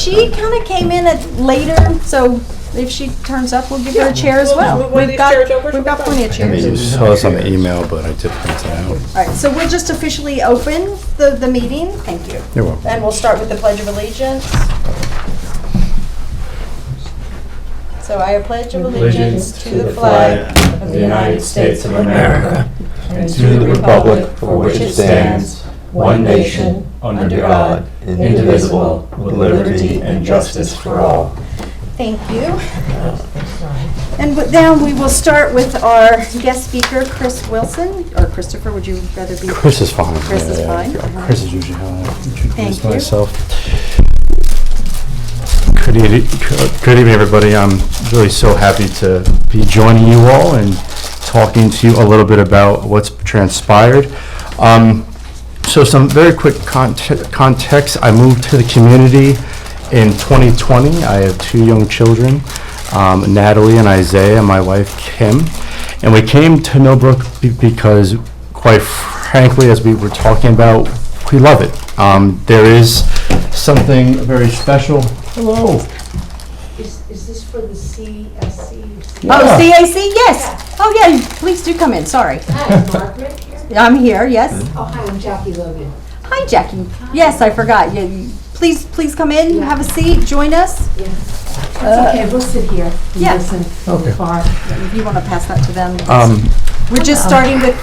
She kind of came in at later, so if she turns up, we'll give her a chair as well. We've got plenty of I chairs. mean, you saw this on the email, but I did print it out. All right, so we'll just officially open the meeting. Thank you. You're welcome. And we'll start with the Pledge of Allegiance. So I pledge of allegiance to the flag of the United States of America and to the republic for which it stands, one nation, under God, indivisible, with liberty and justice for all. Thank you. And now we will start with our guest speaker, Chris Wilson, or Christopher, would you rather be? Chris is fine. Chris is fine. Chris is usually how I introduce Thank you. myself. Good evening, everybody. I'm really so happy to be joining you all and talking to you a little bit about what's transpired. So some very quick context. I moved to the community in 2020. I have two young children, Natalie and Isaiah, my wife Kim. And we came to Millbrook because, quite frankly, as we were talking about, we love it. There is something very special. Hello. Is this for the CSC? Oh, CAC, yes. Oh, yeah, please do come in, sorry. Hi, Margaret here. I'm here, yes. Oh, hi, I'm Jackie Logan. Hi, Jackie. Yes, I forgot. Yeah, please come in, have a seat, join us. Yeah. It's okay, we'll sit here and yeah. listen from Okay. afar. If you want to pass that to them. We're just starting with,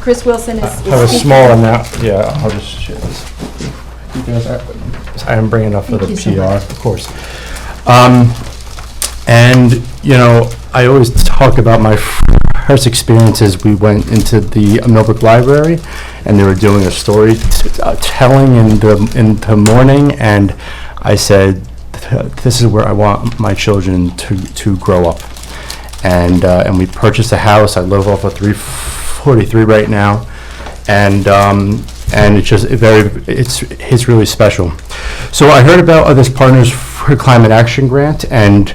Chris Wilson is I have a speaking. small amount. Yeah, I'll just share this. You guys, I am bringing up for the Thank you so PR, much. of course. And, you know, I always talk about my first experiences. We went into the Millbrook Library, and they were doing a story telling in the morning, and I said, this is where I want my children to grow up. And we purchased a house. I live off of 343 right now, and it's just it's really special. So I heard about this Partners for Climate Action grant, and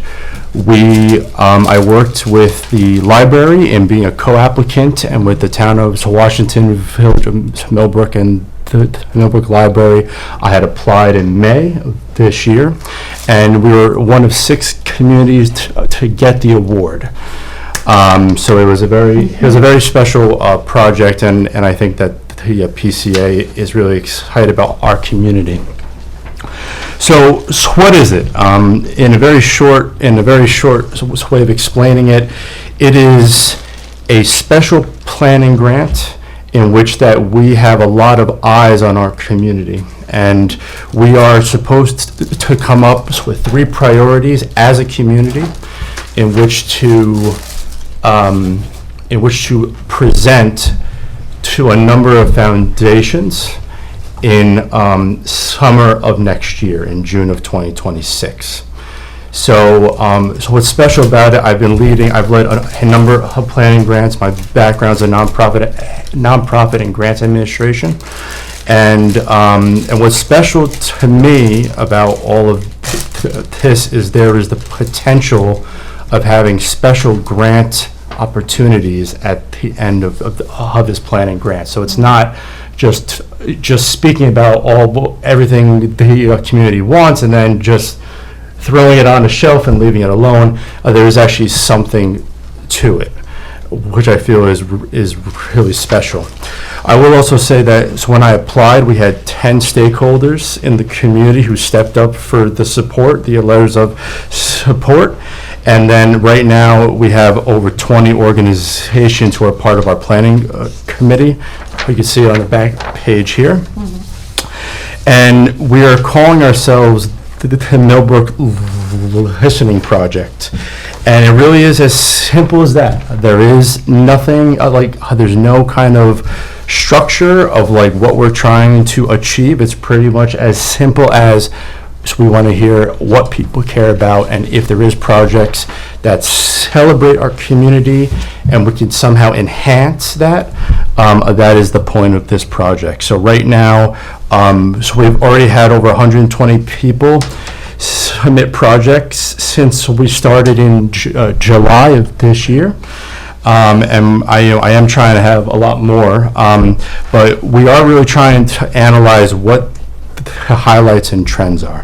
I worked with the library in being a co-applicant, and with the town of Washington, Village of Millbrook, and the Millbrook Library. I had applied in May of this year, and we were one of 6 communities to get the award. So it was a very special project, and I think that the PCA is really excited about our community. So what is it? In a very short way of explaining it, it is a special planning grant in which that we have a lot of eyes on our community, and we are supposed to come up with 3 priorities as a community in which to present to a number of foundations in summer of next year, in June of 2026. So what's special about it, I've led a number of planning grants. My background's in nonprofit and grants administration. And what's special to me about all of this is there is the potential of having special grant opportunities at the end of this planning grant. So it's not just speaking about everything the community wants and then just throwing it on a shelf and leaving it alone. There is actually something to it, which I feel is really special. I will also say that so when I applied, we had 10 stakeholders in the community who stepped up for the support, the letters of support. And then right now we have over 20 organizations who are part of our planning committee. You can see it on the back page here. Mm-hmm. And we are calling ourselves the Millbrook Listening Project. And it really is as simple as that. There is nothing there's no kind of structure of what we're trying to achieve. It's pretty much as simple as we want to hear what people care about, and if there is projects that celebrate our community and we can somehow enhance that, that is the point of this project. So right now, so we've already had over 120 people submit projects since we started in July of this year. And I am trying to have a lot more, but we are really trying to analyze what highlights and trends are.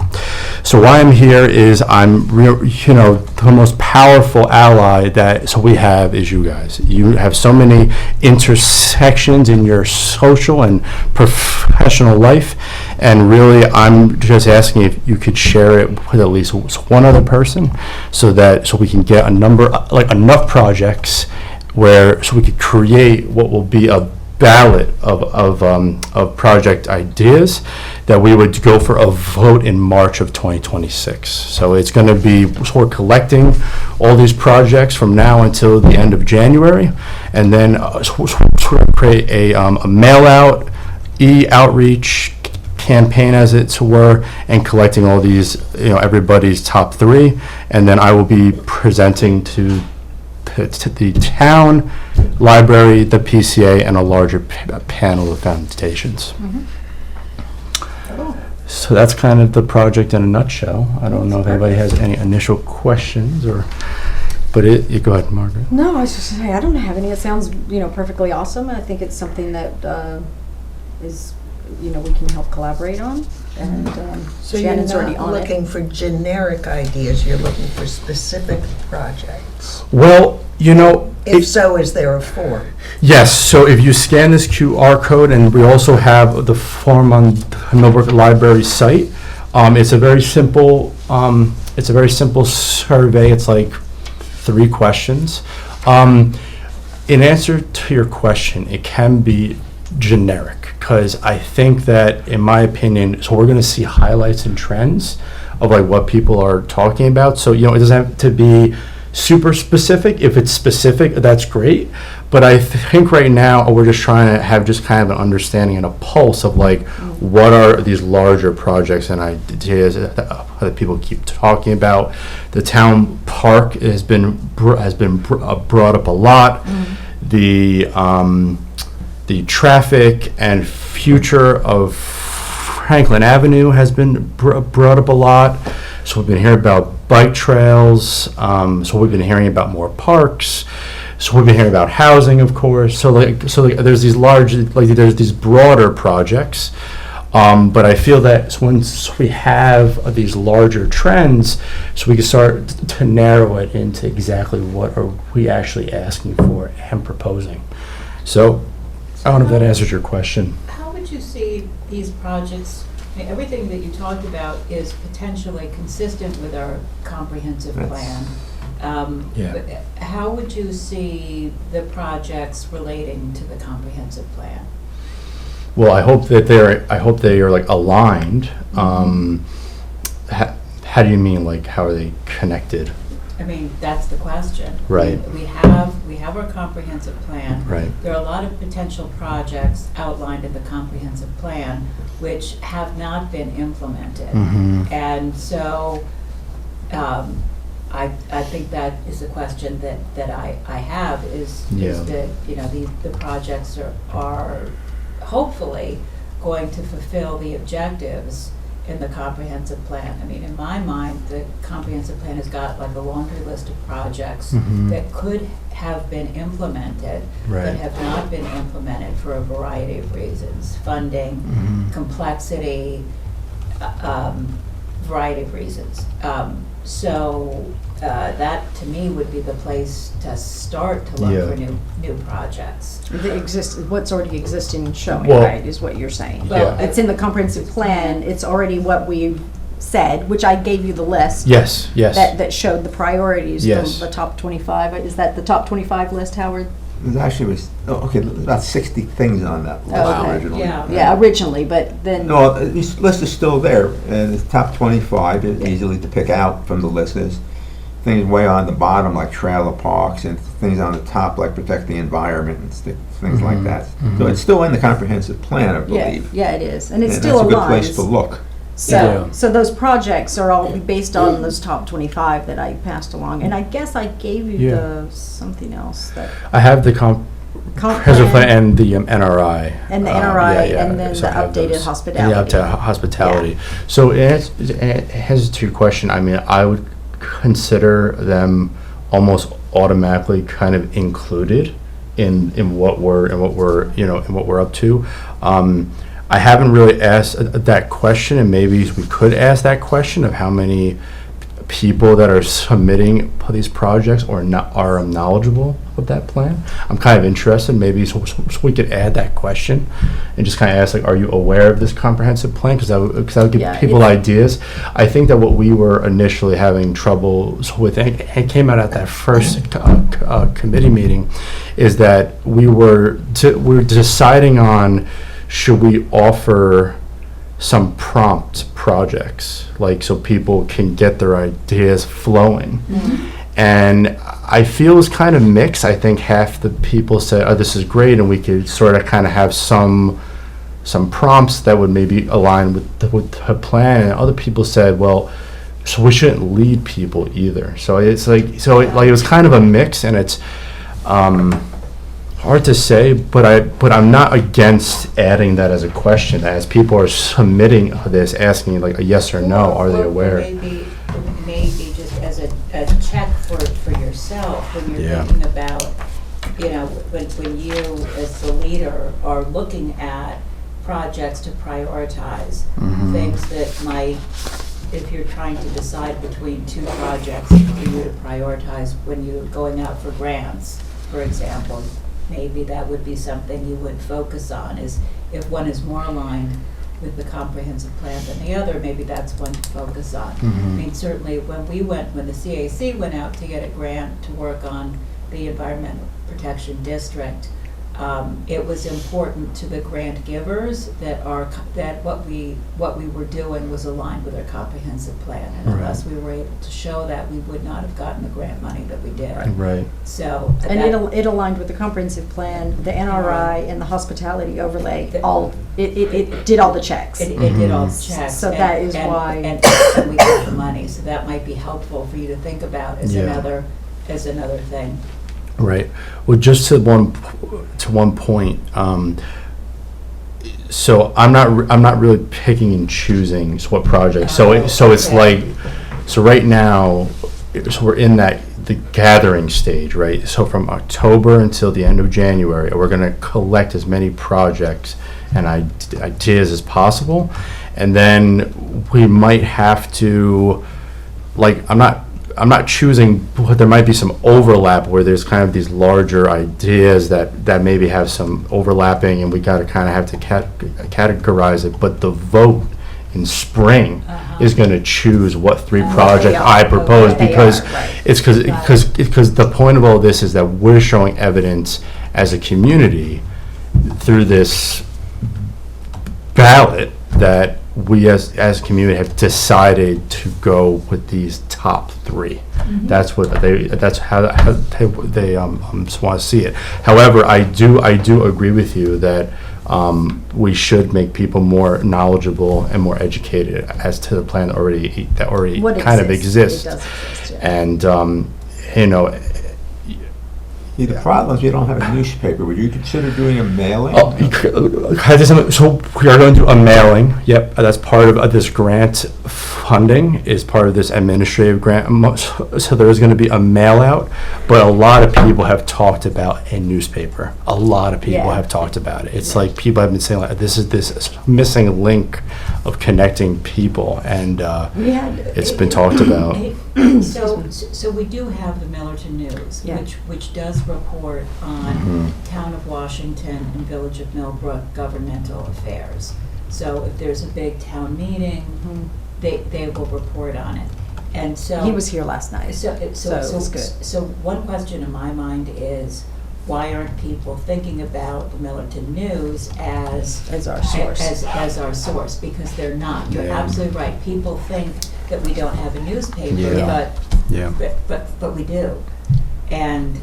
So why I'm here is the most powerful ally so we have is you guys. You have so many intersections in your social and professional life, and really I'm just asking if you could share it with at least one other person so we can get enough projects so we could create what will be a ballot of project ideas that we would go for a vote in March of 2026. So it's going to be, we're collecting all these projects from now until the end of January, and then we're going to create a mail-out, e-outreach campaign, as it were, and collecting all these, everybody's top 3, and then I will be presenting to the town, library, the PCA, and a larger panel of foundations. So that's kind of the project in a nutshell. I don't know if anybody has any initial questions but you go ahead, Margaret. No, I was just saying, I don't have any. It sounds, perfectly awesome. I think it's something that is, we can help collaborate on. And So Shannon's you're already not on it. looking for generic ideas, you're looking for specific projects. Well, If so, is there a form? yes, so if you scan this QR code, and we also have the form on the Millbrook Library site, it's a very simple survey. It's like 3 questions. In answer to your question, it can be generic, because I think that, in my opinion, so we're going to see highlights and trends of what people are talking about. So, it doesn't have to be super specific. If it's specific, that's great. But I think right now we're just trying to have just kind of an understanding and a pulse of what are these larger projects and ideas that people keep talking about. The town park has been brought up a lot. The traffic and future of Franklin Avenue has been brought up a lot. So we've been hearing about bike trails. So we've been hearing about more parks. So we've been hearing about housing, of course. So there's these there's these broader projects. But I feel that once we have these larger trends, so we can start to narrow it into exactly what are we actually asking for and proposing. So I don't know if that answers your question. How would you see these projects, everything that you talked about is potentially consistent with our comprehensive plan. But how would you see the projects relating to the comprehensive plan? Well, I hope they are aligned. How do you mean, how are they connected? I mean, that's the question. Right. We have our comprehensive plan. Right. There are a lot of potential projects outlined in the comprehensive plan which have not been implemented. And so I think that is a question that I have is that, the projects are hopefully going to fulfill the objectives in the comprehensive plan. I mean, in my mind, the comprehensive plan has got a laundry list of projects that could have been implemented, but have not been implemented for a variety of reasons: funding, complexity, variety of reasons. So that, to me, would be the place to start to look for new projects. What's already existing and showing, Well, right, is what you're saying. Well, It's in the comprehensive plan, it's already what we said, which I gave you the list. Yes. That showed the priorities, Yes. the top 25. Is that the top 25 list, Howard? There's actually, about 60 things on that list okay. originally. Yeah, originally, but then. No, this list is still there, and the top 25 is easily to pick out from the list. There's things way on the bottom, like trailer parks, and things on the top, like protect the environment and things like that. So it's still in the comprehensive plan, I believe. Yeah, it is, and it And still that's a aligns. good place to look. So those projects are all based on those top 25 that I passed along, and I guess I gave you something else that. I have the comprehensive plan and the NRI. And the NRI, and then So the I have updated those. hospitality. And the updated hospitality. So it has to your question. I mean, I would consider them almost automatically kind of included in what we're up to. I haven't really asked that question, and maybe we could ask that question of how many people that are submitting these projects or not are knowledgeable of that plan. I'm kind of interested, maybe so we could add that question and just kind of ask, like, are you aware of this comprehensive plan? Because that would give Yeah, people ideas. I think that what we were initially having trouble with, and it came out at that first committee meeting, is that we were deciding on, should we offer some prompt projects, like so people can get their ideas flowing. And I feel it's kind of mixed. I think half the people said, oh, this is great, and we could sort of kind of have some prompts that would maybe align with the plan, and other people said, well, so we shouldn't lead people either. So it's like, it was kind of a mix, and it's hard to say, but I'm not against adding that as a question, as people are submitting this, asking like a yes or no, are they aware? Maybe just as a check for yourself, when you're Yeah. thinking about, when you as the leader are looking at projects to prioritize, Mhm. things that might, if you're trying to decide between two projects for you to prioritize when you're going out for grants, for example, maybe that would be something you would focus on, is if one is more aligned with the comprehensive plan than the other, maybe that's one to focus on. I mean, certainly when the CAC went out to get a grant to work on the Environmental Protection District, it was important to the grant givers that what we were doing was aligned with our comprehensive plan, and unless we were able to show that, we would not have gotten the grant money that we did. Right. So And it aligned with the comprehensive plan, the NRI, and the hospitality overlay. It did all the checks. It did all the checks. So that is why. And we got the money, so that might be helpful for you to think about as Yeah. another thing. Right. Well, just to one point. So I'm not really picking and choosing what projects. So it's like, so right now, so we're in the gathering stage, right? So from October until the end of January, we're going to collect as many projects and ideas as possible, and then we might have to, like, I'm not choosing, but there might be some overlap where there's kind of these larger ideas that maybe have some overlapping, and we got to kind of have to categorize it. But the vote in spring is going to choose what three projects I propose, because it's because the point of all this is that we're showing evidence as a community through this ballot that we as a community have decided to go with these top three. That's how they want to see it. However, I do agree with you that we should make people more knowledgeable and more educated as to the plan that already What kind of exists. exists. It does exist, yeah. And The problem is you don't have a newspaper. Would you consider doing a mailing? So we are going to do a mailing. Yep, that's part of this grant funding, is part of this administrative grant. So there is going to be a mail out, but a lot of people have talked about a newspaper. A lot of people Yeah. have talked about it. It's like people have been saying, like, this is this missing link of connecting people, and it's been talked about. So we do have the Millerton News, Yeah. which does report on Town of Washington and Village of Millbrook governmental affairs. So if there's a big town meeting, they will report on it. And so He was here last night. So it was good. So one question in my mind is, why aren't people thinking about the Millerton News as our source. as our source? Because they're not. You're Yeah. absolutely right. People think that we don't have a newspaper, Yeah. Yeah. but we do. And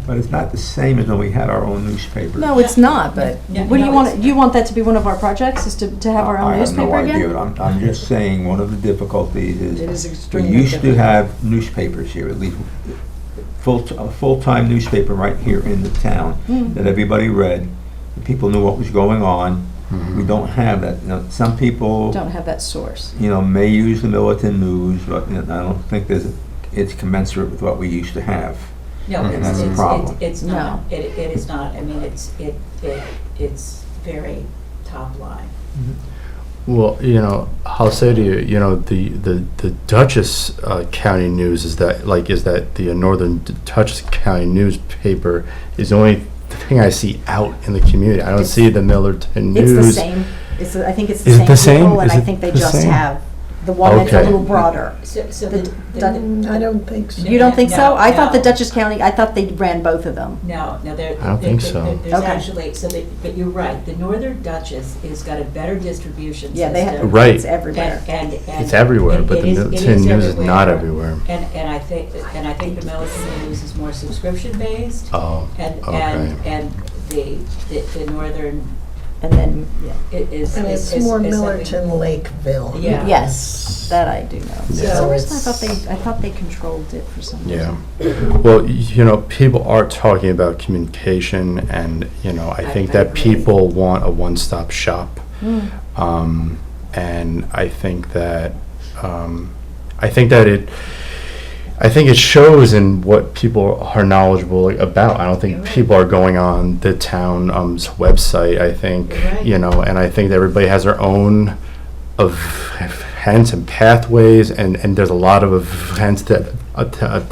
But it's not the same as when we had our own newspaper. No, it's not, but No, what do you no, want? it's- You want that to be one of our projects, is to have our own newspaper I have again? no idea, but I'm just saying, one of the difficulties It is, is we extremely used to difficult. have newspapers here, at least a full-time newspaper right here in the town that everybody read. The people knew what was going on. We don't have that. Some people, Don't have that source. may use the Millerton News, but I don't think it's commensurate with what we used to have. no, And that's the problem. it's not. No. It is not. I mean, it's very top line. Well, I'll say to you, the Dutchess County News is that the Northern Dutchess County newspaper is the only thing I see out in the community. I don't see the Millerton It's News. the same. I think it's the Is it same the same? people, and Is I it think they the just same? have the one that's a Okay. little broader. So The I don't think so. You don't think so? I thought the No. Dutchess County, I thought they ran both of them. No, there. I don't think so. There's Okay. actually, but you're right, the Northern Dutchess has got a better distribution system. Yeah, they have, Right. it's everywhere. And It's everywhere, and but the it Millerton News is not everywhere. And I think the Millerton News is more subscription-based, Oh, and okay. the Northern And then, yeah. is. And is- it's more is something- Millerton Lakeville. Yeah. Yes, that I do know. Yeah. For some reason, So I thought they controlled it for some reason. Yeah. Well, people are talking about communication, and, I think I that agree. people want a one-stop shop. Mm. And I think that, it shows in what people are knowledgeable about. I don't think You're right. people are going on the town's website, I think, You're right. and I think that everybody has their own events and pathways, and there's a lot of events that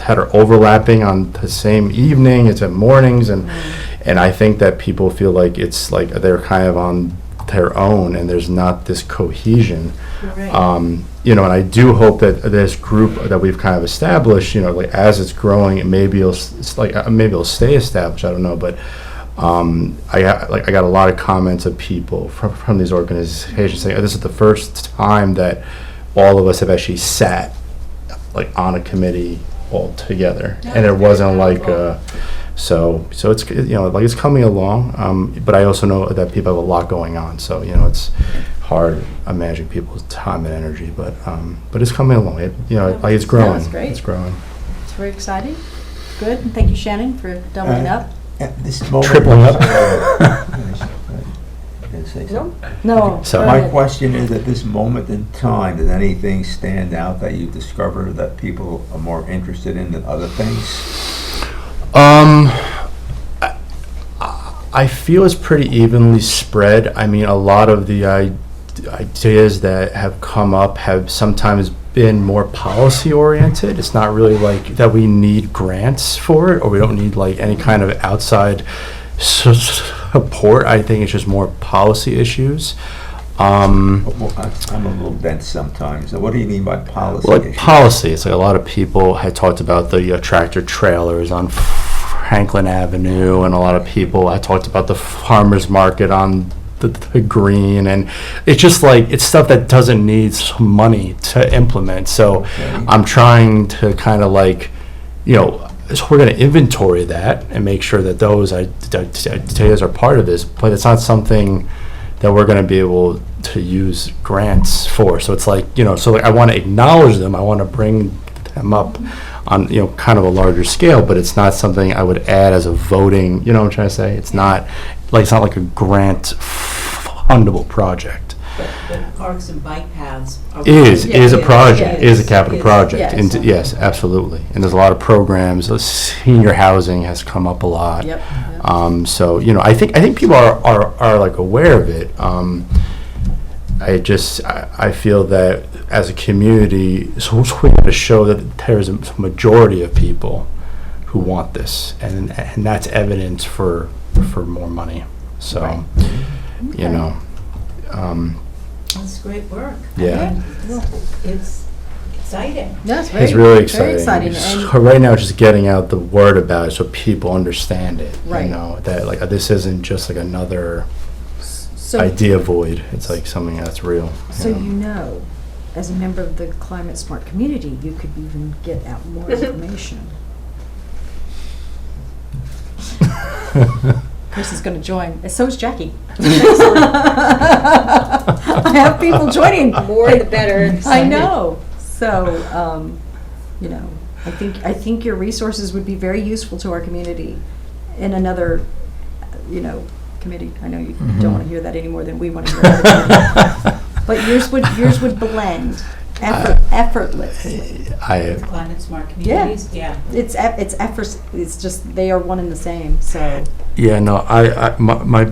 are overlapping on the same evening, it's at mornings, and I think that people feel like it's like they're kind of on their own, and there's not this cohesion. You're right. And I do hope that this group that we've kind of established, as it's growing, maybe it'll stay established. I don't know, but I got a lot of comments of people from these organizations saying, this is the first time that all of us have actually sat on a committee all together, and it wasn't so it's it's coming along, but I also know that people have a lot going on, so it's hard managing people's time and energy, but it's coming along. It's growing. That's great. It's growing. It's very exciting. Good. And thank you, Shannon, for doubling up. At this moment. Tripling up. Gonna say something? No. So- go My ahead. question is, at this moment in time, does anything stand out that you discover that people are more interested in than other things? I feel it's pretty evenly spread. I mean, a lot of the ideas that have come up have sometimes been more policy oriented. It's not really like that we need grants for it, or we don't need any kind of outside support. I think it's just more policy issues. Well, I'm a little dense sometimes. So what do you mean by policy Well, issues? policy, it's a lot of people had talked about the tractor trailers on Franklin Avenue, and a lot of people had talked about the farmers market on the green, and it's just it's stuff that doesn't need some money to implement. So Okay. I'm trying to kind of so we're going to inventory that and make sure that those ideas are part of this, but it's not something that we're going to be able to use grants for. So it's I want to acknowledge them, I want to bring them up on kind of a larger scale, but it's not something I would add as a voting, what I'm trying to say? It's not like a grant fundable project. But parks and bike paths are. Is a project, Yeah, is a capital project. Yes. Yes, absolutely. And there's a lot of programs, senior housing has come up a lot. Yep. So, I think people are aware of it. I feel that as a community, so we have to show that there's a majority of people who want this, and that's evidence for more money. So, Right. That's great work. Yeah. I mean, it's exciting. Yeah, it's very, It's really very exciting. exciting. So right now, it's just getting out the word about it so people understand it. Right. That this isn't just another So, idea void. It's something that's real. so as a member of the climate smart community, you could even get out more information. Chris is going to join. And so is Jackie. I have people joining. More the better. I know. So, I think your resources would be very useful to our community in another, committee. I know you don't want to hear that any more than we want to hear that. But yours would blend, effortless. Climate smart communities, yeah. It's efforts. It's just they are one and the same. So Yeah, no, my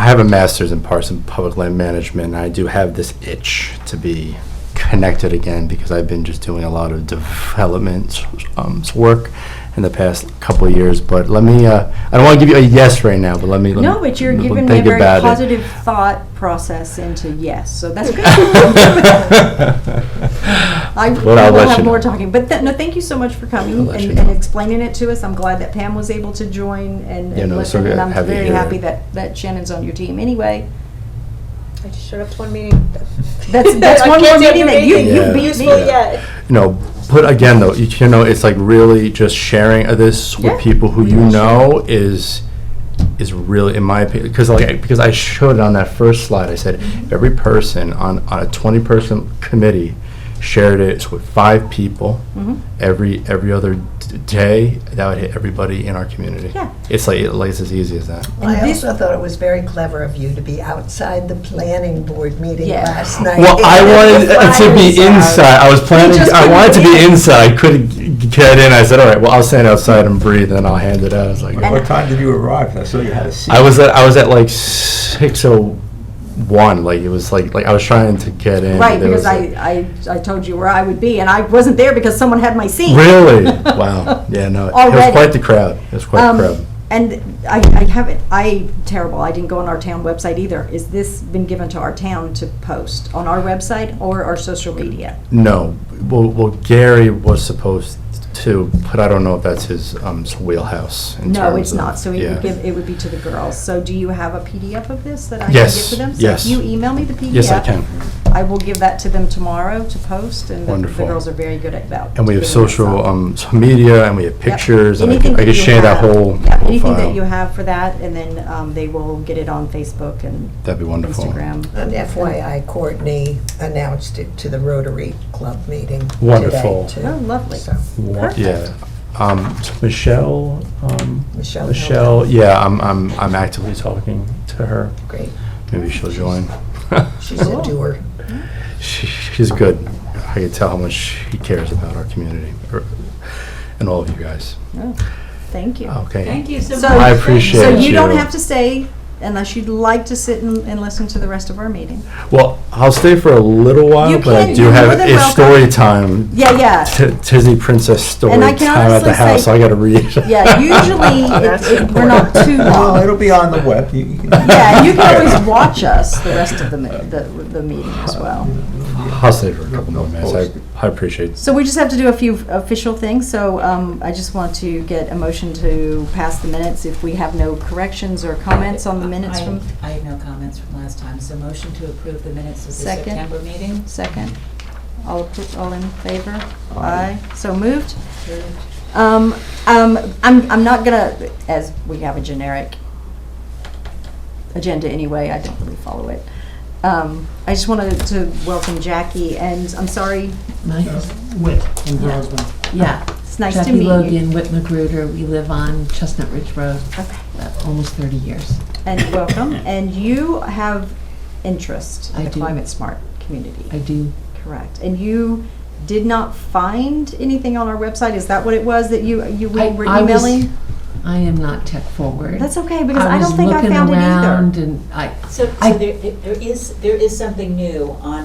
have a master's in parks and public land management, and I do have this itch to be connected again because I've been just doing a lot of development work in the past couple of years. But let me, I don't want to give you a yes right now, but let me No, but you're giving me a think very about it. positive thought process into yes, so that's good. I Well, I'll will let have you more know. talking, but no, thank you so much for I'll coming let you and know. explaining it to us. I'm glad that Pam was able to join and Yeah, no, listen, so and I'm have you very here. happy that Shannon's on your team anyway. I just showed up to one meeting. That's I one more can't do meeting that you anything Yeah. beat useful me. yet. But again, though, you know, it's like really just sharing of this with Yeah. people who you know is really, in my opinion, because I showed it on that first slide. I said if every person on a 20-person committee shared it with 5 people Mhm. every other day, that would hit everybody in our community. Yeah. It's as easy as that. I And this- also thought it was very clever of you to be outside the planning board meeting Yeah. last night. Well, I wanted to be flyers out. inside. I was planning. just I couldn't wanted to be breathe. inside. Couldn't get in. I said, "All right, well, I'll stand outside and breathe, and I'll hand it out." I was like, What time did you arrive? I saw you had a seat. I was at like 6:01. Like it was like I was trying to get in. Right, There because was, I told you where I would be, and I wasn't there because someone had my seat. Really? Wow. Yeah. No. It was Already. quite the crowd. It was quite the crowd. And I haven't, terrible, I didn't go on our town website either. Is this been given to our town to post on our website or our social media? No. Well, Gary was supposed to, but I don't know if that's his wheelhouse. In No, terms it's of- not, so yeah. it would be to the girls. So do you have a PDF of this that I can Yes, give to them? yes. So if you email me the PDF. Yes, I can. I will give that to them tomorrow to post, and the Wonderful. girls are very good at that. And we have getting that social up. social media, and we have Yep. pictures. And Anything I that can you share that have. whole Yeah, whole anything file. that you have for that, and then they will get it on Facebook and That'd be wonderful. Instagram. And FYI, Courtney announced it to the Rotary Club meeting Wonderful. today, too. Oh, lovely. So, Perfect. Yeah. So Michelle. Michelle. Yeah, I'm actively talking to her. Great. Maybe she'll join. She's a doer. She's good. I can tell how much she cares about our community and all of you guys. Oh, thank you. Okay. Thank you so So- much. I appreciate So it. you don't have to stay unless you'd like to sit and listen to the rest of our meeting. Well, I'll stay for a little while, You but I can, do you're have more than it's welcome. story time. Yeah, yeah. Disney princess story And I time can at the honestly house. say- So I got to read. Yeah, usually we're not too Well, long. it'll be on the web. You can. Yeah, and you can always watch us the rest of the meeting as well. I'll stay for a couple more minutes. I appreciate it. So we just have to do a few official things, so I just want to get a motion to pass the minutes if we have no corrections or comments on the minutes from I have no comments from last time, so motion to approve the minutes of the Second. September meeting. second. All in favor? Aye. So moved. Approved. I'm not gonna, as we have a generic agenda anyway, I don't really follow it. I just wanted to welcome Jackie, and I'm sorry, My name is Whit in Girlsville. yeah, it's nice to Jackie meet you. Logan, Whit Magruder. We live on Chestnut Ridge Road, Okay. almost 30 years. And welcome, and you have interest in I the do. climate smart community. I do. Correct. And you did not find anything on our website? Is that what it was that you were I was- emailing? I am not tech forward. That's okay, because I don't think I was found looking it either. around and So I- there is something new on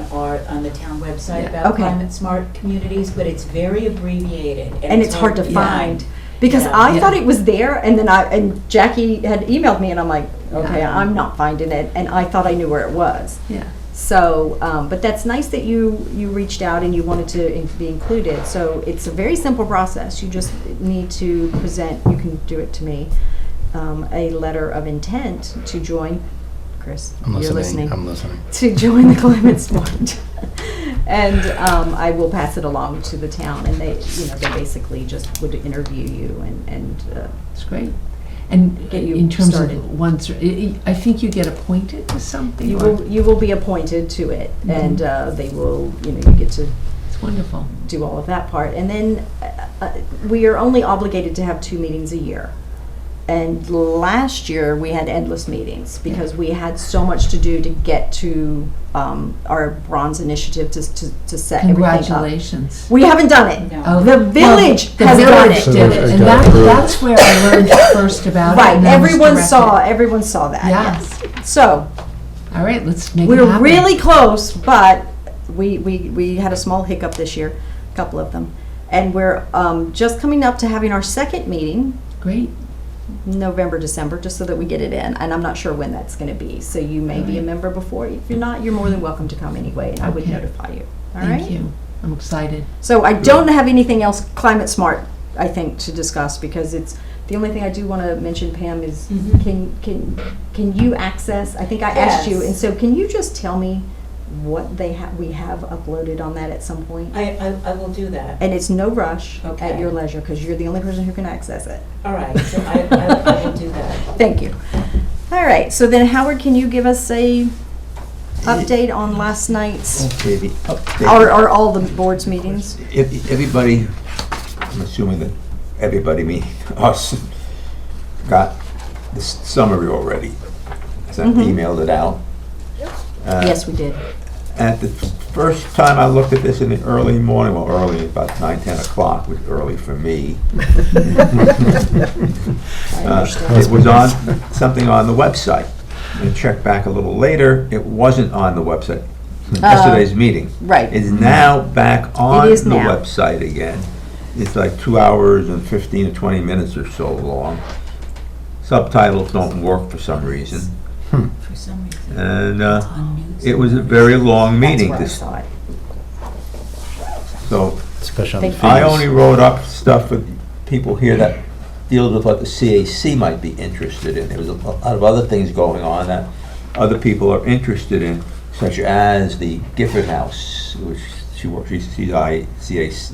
the town website Yeah. about Okay. climate smart communities, but it's very abbreviated. And it's hard to find. Because Yeah. I Yeah. thought it was there, and then and Jackie had emailed me, and I'm like, okay, Yeah. I'm not finding it, and I thought I knew where it was. yeah. So, but that's nice that you reached out and you wanted to be included. So it's a very simple process. You just need to present, you can do it to me, a letter of intent to join, Chris, I'm you're listening. listening. I'm listening. To join the Climate Smart. And I will pass it along to the town, and they basically just would interview you and It's great. And Get you in terms started. of once, I think you get appointed to something. you will be appointed to it, and they will, you get to It's wonderful. do all of that part. And then we are only obligated to have 2 meetings a year. And last year, we had endless meetings because we had so much to do to get to our bronze initiative to set everything up. Congratulations. We haven't done it. No. Oh, The well, village the has done village it. did it, and that's where I learned first about it. Right, and then was everyone directed. saw that, Yeah. yes. So, All right, let's make it we're happen. really close, but we had a small hiccup this year, a couple of them. And we're just coming up to having our second meeting, Great. November, December, just so that we get it in. And I'm not sure when that's going to be. So you may be a Alright. member before. If you're not, you're more than welcome to come anyway, and I would Okay. notify you. All right? Thank you. I'm excited. So I don't have anything else climate smart, I think, to discuss, because it's, the only thing I do want to mention, Pam, is can you access, I think I asked you, Yes. and so can you just tell me what we have uploaded on that at some point? I will do that. And it's no rush, at Okay. your leisure, because you're the only person who can access it. All right, so I will do that. Thank you. All right, so then Howard, can you give us a update on last night's, Okay, the update. or all the board's meetings? Everybody, I'm assuming that everybody, meaning us, got this summary already. So I emailed it out. Yes, we did. At the first time I looked at this in the early morning, well, early, about 9, 10 o'clock, was early for me. I understand. It was on, something on the website. And checked back a little later, it wasn't on the website. Yesterday's meeting. Right. Is now back on is the now. website again. It's like 2 hours and 15 to 20 minutes or so long. Subtitles don't work for some reason. For some reason. And On news. it was a very long That's meeting. where I saw it. So Especially on the Thank you. I fees. only wrote up stuff for people here that deals with what the CAC might be interested in. There was a lot of other things going on that other people are interested in, such as the Gifford House, which she works, she's IES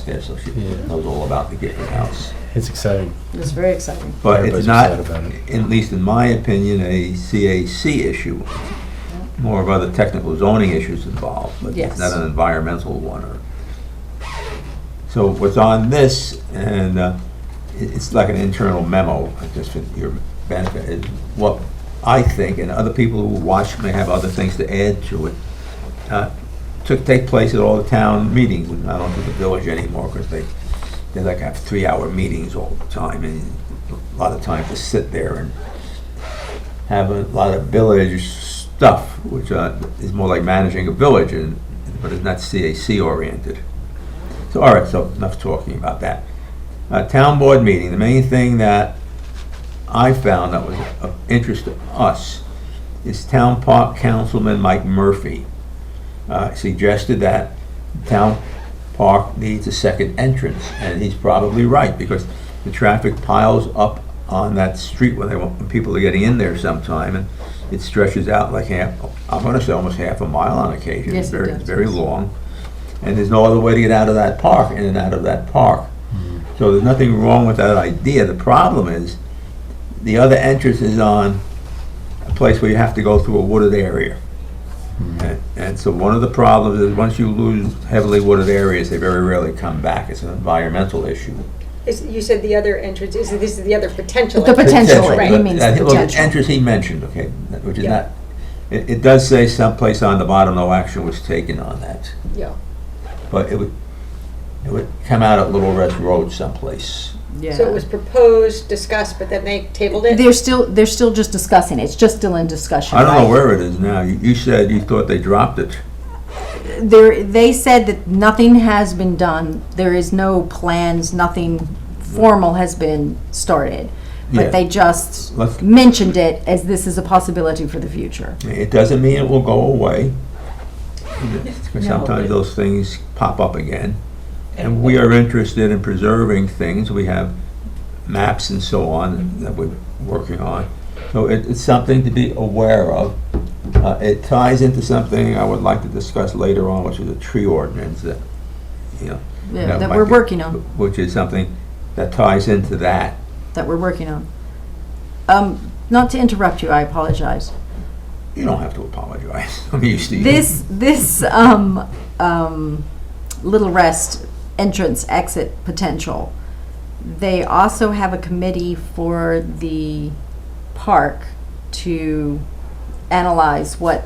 there, so she Yeah. knows all about the Gifford House. It's exciting. It was very exciting. But Everybody's it's not, excited about it. at least in my opinion, a CAC issue. More of other technical zoning issues involved, but Yes. it's not an environmental one. So what's on this, and it's like an internal memo, just for your benefit, is what I think, and other people who watch may have other things to add to it, take place at all the town meetings, and I don't do the village anymore, because they like have 3-hour meetings all the time, and a lot of time to sit there and have a lot of village stuff, which is more like managing a village, but it's not CAC oriented. So, all right, so enough talking about that. Town board meeting, the main thing that I found that was of interest to us is Town Park Councilman Mike Murphy suggested that Town Park needs a second entrance, and he's probably right, because the traffic piles up on that street when people are getting in there sometime, and it stretches out like I'm gonna say almost half a mile on occasion. Yes, it It's does. very long, and there's no other way to get out of that park, in and out of that park. So there's nothing wrong with that idea. The problem is, the other entrance is on a place where you have to go through a wooded area. And so one of the problems is, once you lose heavily wooded areas, they very rarely come back. It's an environmental issue. You said the other entrance, this is the other potential. The potential, Right. he means the Look, potential. entrance he mentioned, okay, which is Yeah. not, it does say someplace on the bottom, no action was taken on that. Yeah. But it would come out at Little Red Road someplace. Yeah. So it was proposed, discussed, but then they tabled it? They're still just discussing it. It's just still in discussion, I don't know right? where it is now. You said you thought they dropped it. They said that nothing has been done. There is no plans, nothing formal has been started. Yeah. But they just Let's- mentioned it as this is a possibility for the future. It doesn't mean it will go away. No, Sometimes but- those things pop up again. And we are interested in preserving things. We have maps and so on that we're working on. So it's something to be aware of. It ties into something I would like to discuss later on, which is a tree ordinance that, Yeah, that might we're be- working on. Which is something that ties into that. That we're working on. Not to interrupt you, I apologize. You don't have to apologize. I'm used to you. This Little Rest entrance exit potential, they also have a committee for the park to analyze what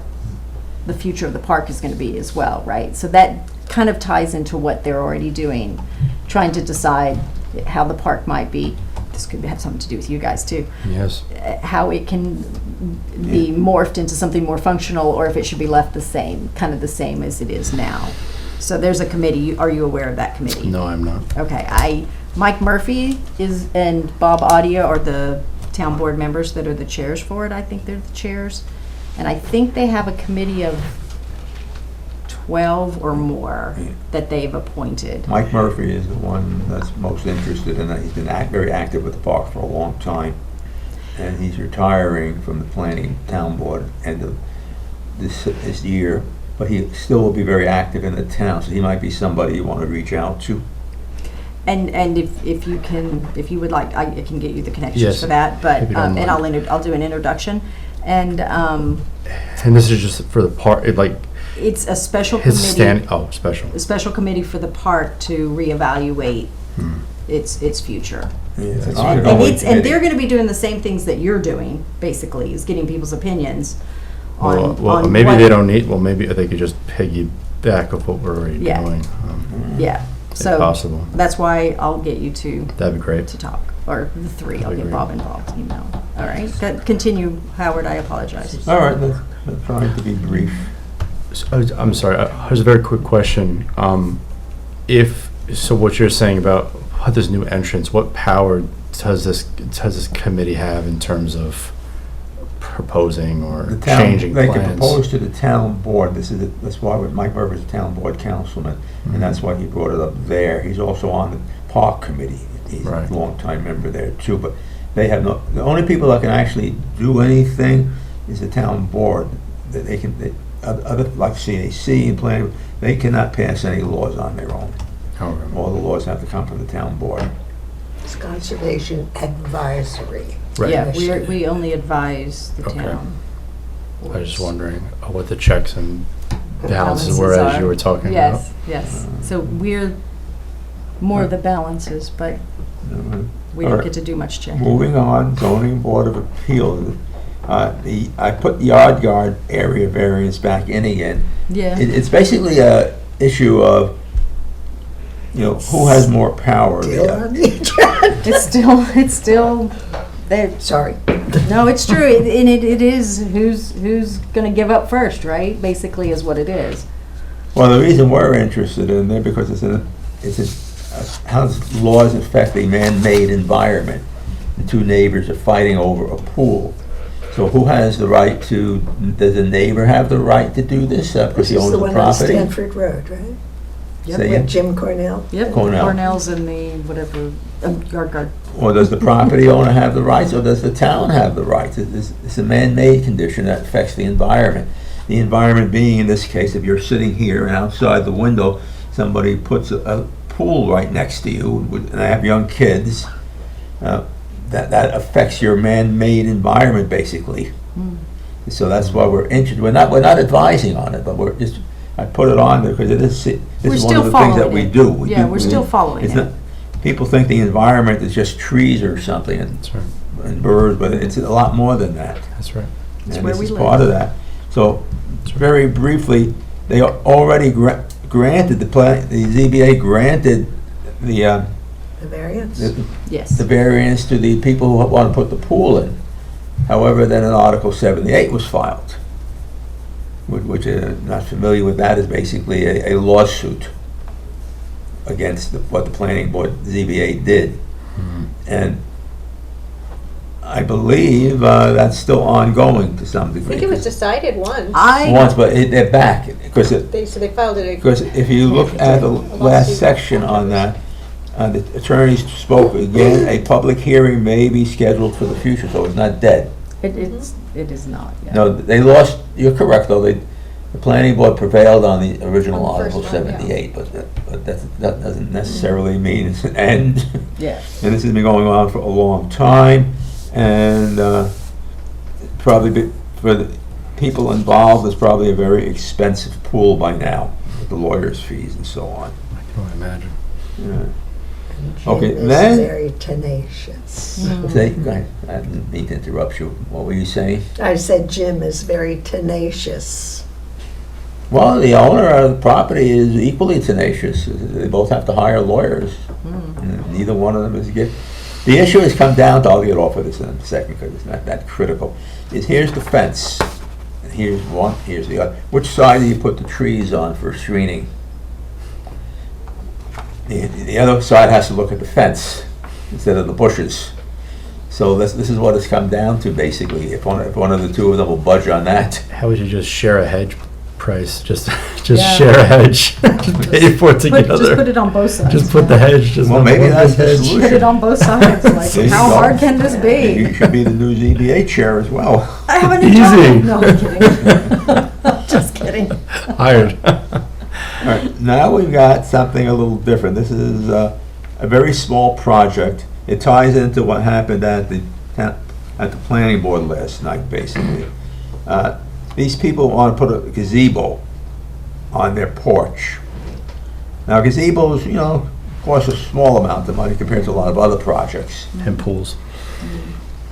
the future of the park is going to be as well, right? So that kind of ties into what they're already doing, trying to decide how the park might be. this could have something to do with you guys too, Yes. how it can be morphed into something more functional, or if it should be left the same, kind of the same as it is now. So there's a committee. Are you aware of that committee? No, I'm not. Okay, Mike Murphy and Bob Audia are the town board members that are the chairs for it. I think they're the chairs. And I think they have a committee of 12 or more that they've appointed. Mike Murphy is the one that's most interested in that. He's been very active with the park for a long time. And he's retiring from the planning town board end of this year. But he still will be very active in the town, so he might be somebody you want to reach out to. And if you would like, I can get you the connections Yes, for that. But if you don't and mind. I'll do an introduction. And And this is just for the part, like, it's a special his committee. special. A special committee for the park to reevaluate its future. Yeah, it's an And ongoing they're committee. going to be doing the same things that you're doing, basically, is getting people's opinions on. Well, on maybe what- they don't need, well, maybe they could just piggyback of what we're already Yeah. doing. Yeah, If so possible. that's why I'll get you two That'd be great. to talk, or the three. I'll That'd be get great. Bob involved. Email. All right. Continue, Howard. I apologize. All right, let's try to be brief. I'm sorry, here's a very quick question. So what you're saying about this new entrance, what power does this committee have in terms of proposing or The town, changing they plans? can propose to the town board. That's why Mike Murphy's a town board councilman, and that's why he brought it up there. He's also on the park committee. He's Right. a longtime member there too, but they have no, the only people that can actually do anything is the town board. That they can, other, like CAC and planning, they cannot pass any laws on their own. Oh, All the laws have to come from the town board. It's Conservation Advisory. right. Yeah, we only advise the Okay. town. I was just wondering what the checks and balances Balances were as are. you were talking about. Yes, yes. So we're more the balances, but we All don't right. get to do much checking. Moving on, zoning board of appeals. I put the yard guard area variance back in again. Yeah. It's basically a issue of, who has more power. Still on the agenda. It's still there. Sorry. No, it's true, and it is who's going to give up first, right? Basically, is what it is. Well, the reason we're interested in there because how does laws affect a man-made environment? The two neighbors are fighting over a pool. So who has the right to? Does the neighbor have the right to do this because This he is owns the the one on property? Stanford Road, right? Say again? With Jim Cornell. Yep. Cornell. Cornell's in the whatever yard guard. Or does the property owner have the rights, or does the town have the rights? It's a man-made condition that affects the environment. The environment being, in this case, if you're sitting here and outside the window, somebody puts a pool right next to you, and I have young kids, that affects your man-made environment, basically. So that's why we're interested. We're not advising on it, but I put it on there because this We're is one still of the things that following we it. do. Yeah, we're still following it's it. not- People think the environment is just trees or something That's right. and birds, but it's a lot more than that. That's right. And where this we is live. part of that. So, very briefly, they already granted, the ZBA granted the The variance. Yes. the variance to the people who want to put the pool in. However, then an Article 78 was filed, which not familiar with that, is basically a lawsuit against what the planning board, ZBA, did. And I believe that's still ongoing to some I degree. think it was decided once. Once, but they're back, because So they filed it. because if you look at the last section on that, the attorneys spoke again, a public hearing may be scheduled for the future, so it's not dead. It is not. Yeah. No, they lost, you're correct, though, the planning board prevailed on the original On the first Article one, yeah. 78, but that doesn't necessarily mean it's an end. Yeah. And this has been going on for a long time, and probably for the people involved, it's probably a very expensive pool by now, with the lawyer's fees and so on. I can only imagine. Yeah. Jim Okay, is then- very tenacious. Say, go ahead. I didn't mean to interrupt you. What were you saying? I said Jim is very tenacious. Well, the owner of the property is equally tenacious. They both have to hire lawyers. And neither one of them is The issue has come down to, I'll get off of this in a second because it's not that critical, is here's the fence, and here's one, here's the other. Which side do you put the trees on for screening? The other side has to look at the fence instead of the bushes. So this is what it's come down to, basically. If one of the two of them will budge on that. How would you just share a hedge price? Just Yeah. share a hedge, just pay for it Just put together. it on both sides. Just put the hedge, just Well, on maybe one that's big the hedge. solution. Put it on both sides, There like, you how go. hard can this You be? should be the new ZBA chair as well. I have a new Easy. job. No, I'm kidding. Just kidding. Hired. All right, now we've got something a little different. This is a very small project. It ties into what happened at the planning board last night, basically. These people want to put a gazebo on their porch. Now gazebos, cost a small amount of money compared to a lot of other projects, And pools.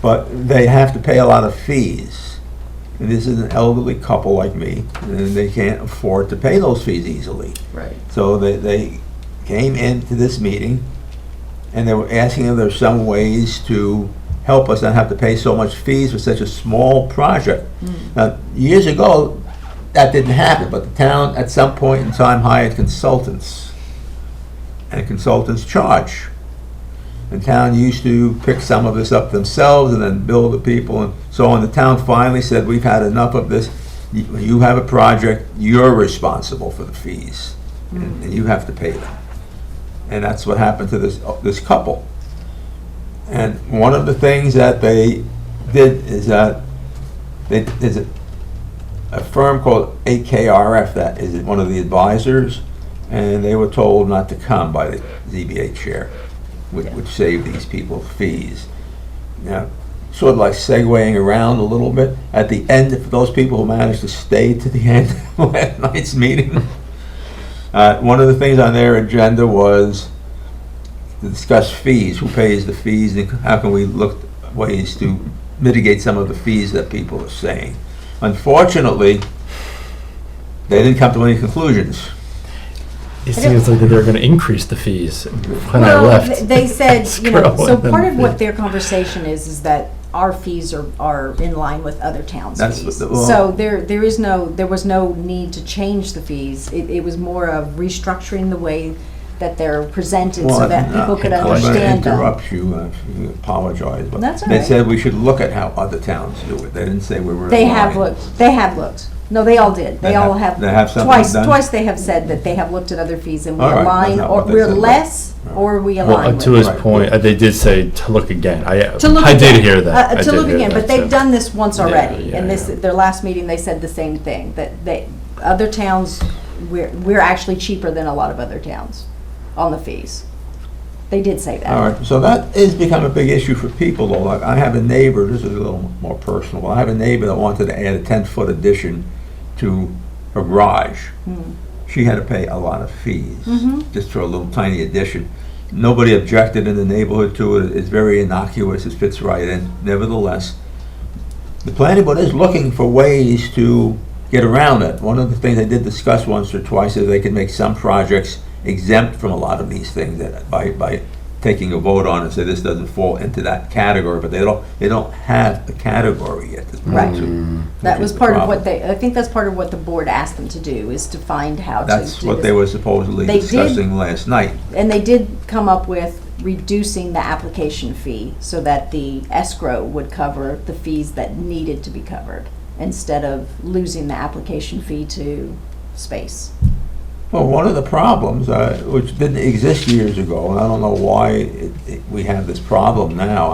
but they have to pay a lot of fees. And this is an elderly couple like me, and they can't afford to pay those fees easily. Right. So they came into this meeting, and they were asking if there's some ways to help us not have to pay so much fees for such a small project. Now, years ago, that didn't happen, but the town at some point in time hired consultants, and consultants charge. The town used to pick some of this up themselves and then bill the people, and so on. The town finally said, we've had enough of this. You have a project, you're responsible for the fees, and you have to pay them. And that's what happened to this couple. And one of the things that they did is that there's a firm called AKRF that is one of the advisors, and they were told not to come by the ZBA chair, which saved these people fees. Now, sort of like segueing around a little bit, at the end, for those people who managed to stay to the end of last night's meeting, one of the things on their agenda was to discuss fees, who pays the fees, and how can we look at ways to mitigate some of the fees that people are saying. Unfortunately, they didn't come to any conclusions. It seems like they're going to increase the fees when I Well, left. they said, so Scrolling part of them. what their conversation is that our fees are in line with other towns' That's fees. what the- well- So there was no need to change the fees. It was more of restructuring the way that they're presented so that people could understand I'm them. going to interrupt you, I apologize, but That's all they right. said we should look at how other towns do it. They didn't say we were in They have line. looked. No, they all did. They all have. They have something Twice done? they have said that they have looked at other fees and we All right, align, that's not or what they we're said, but- less, or we align Well, with. to his Right. point, they did say to look again. To look I did again. hear that. I To did look hear again, that, but they've so. done this once Yeah, already. yeah, And yeah. their last meeting, they said the same thing, that other towns, we're actually cheaper than a lot of other towns on the fees. They did say that. All right, so that has become a big issue for people, though. Like, I have a neighbor, this is a little more personal, I have a neighbor that wanted to add a 10-foot addition to her garage. She had to pay a lot of fees, just for a little tiny addition. Nobody objected in the neighborhood to it, it's very innocuous, it fits right in. Nevertheless, the planning board is looking for ways to get around it. One of the things they did discuss once or twice is they could make some projects exempt from a lot of these things that by taking a vote on and say this doesn't fall into that category, but they don't have a category yet. Right. That which was is the part of problem. what I think that's part of what the board asked them to do, is to find how to That's do what this. they were supposedly They did- discussing last night. And they did come up with reducing the application fee so that the escrow would cover the fees that needed to be covered, instead of losing the application fee to space. Well, one of the problems, which didn't exist years ago, and I don't know why we have this problem now,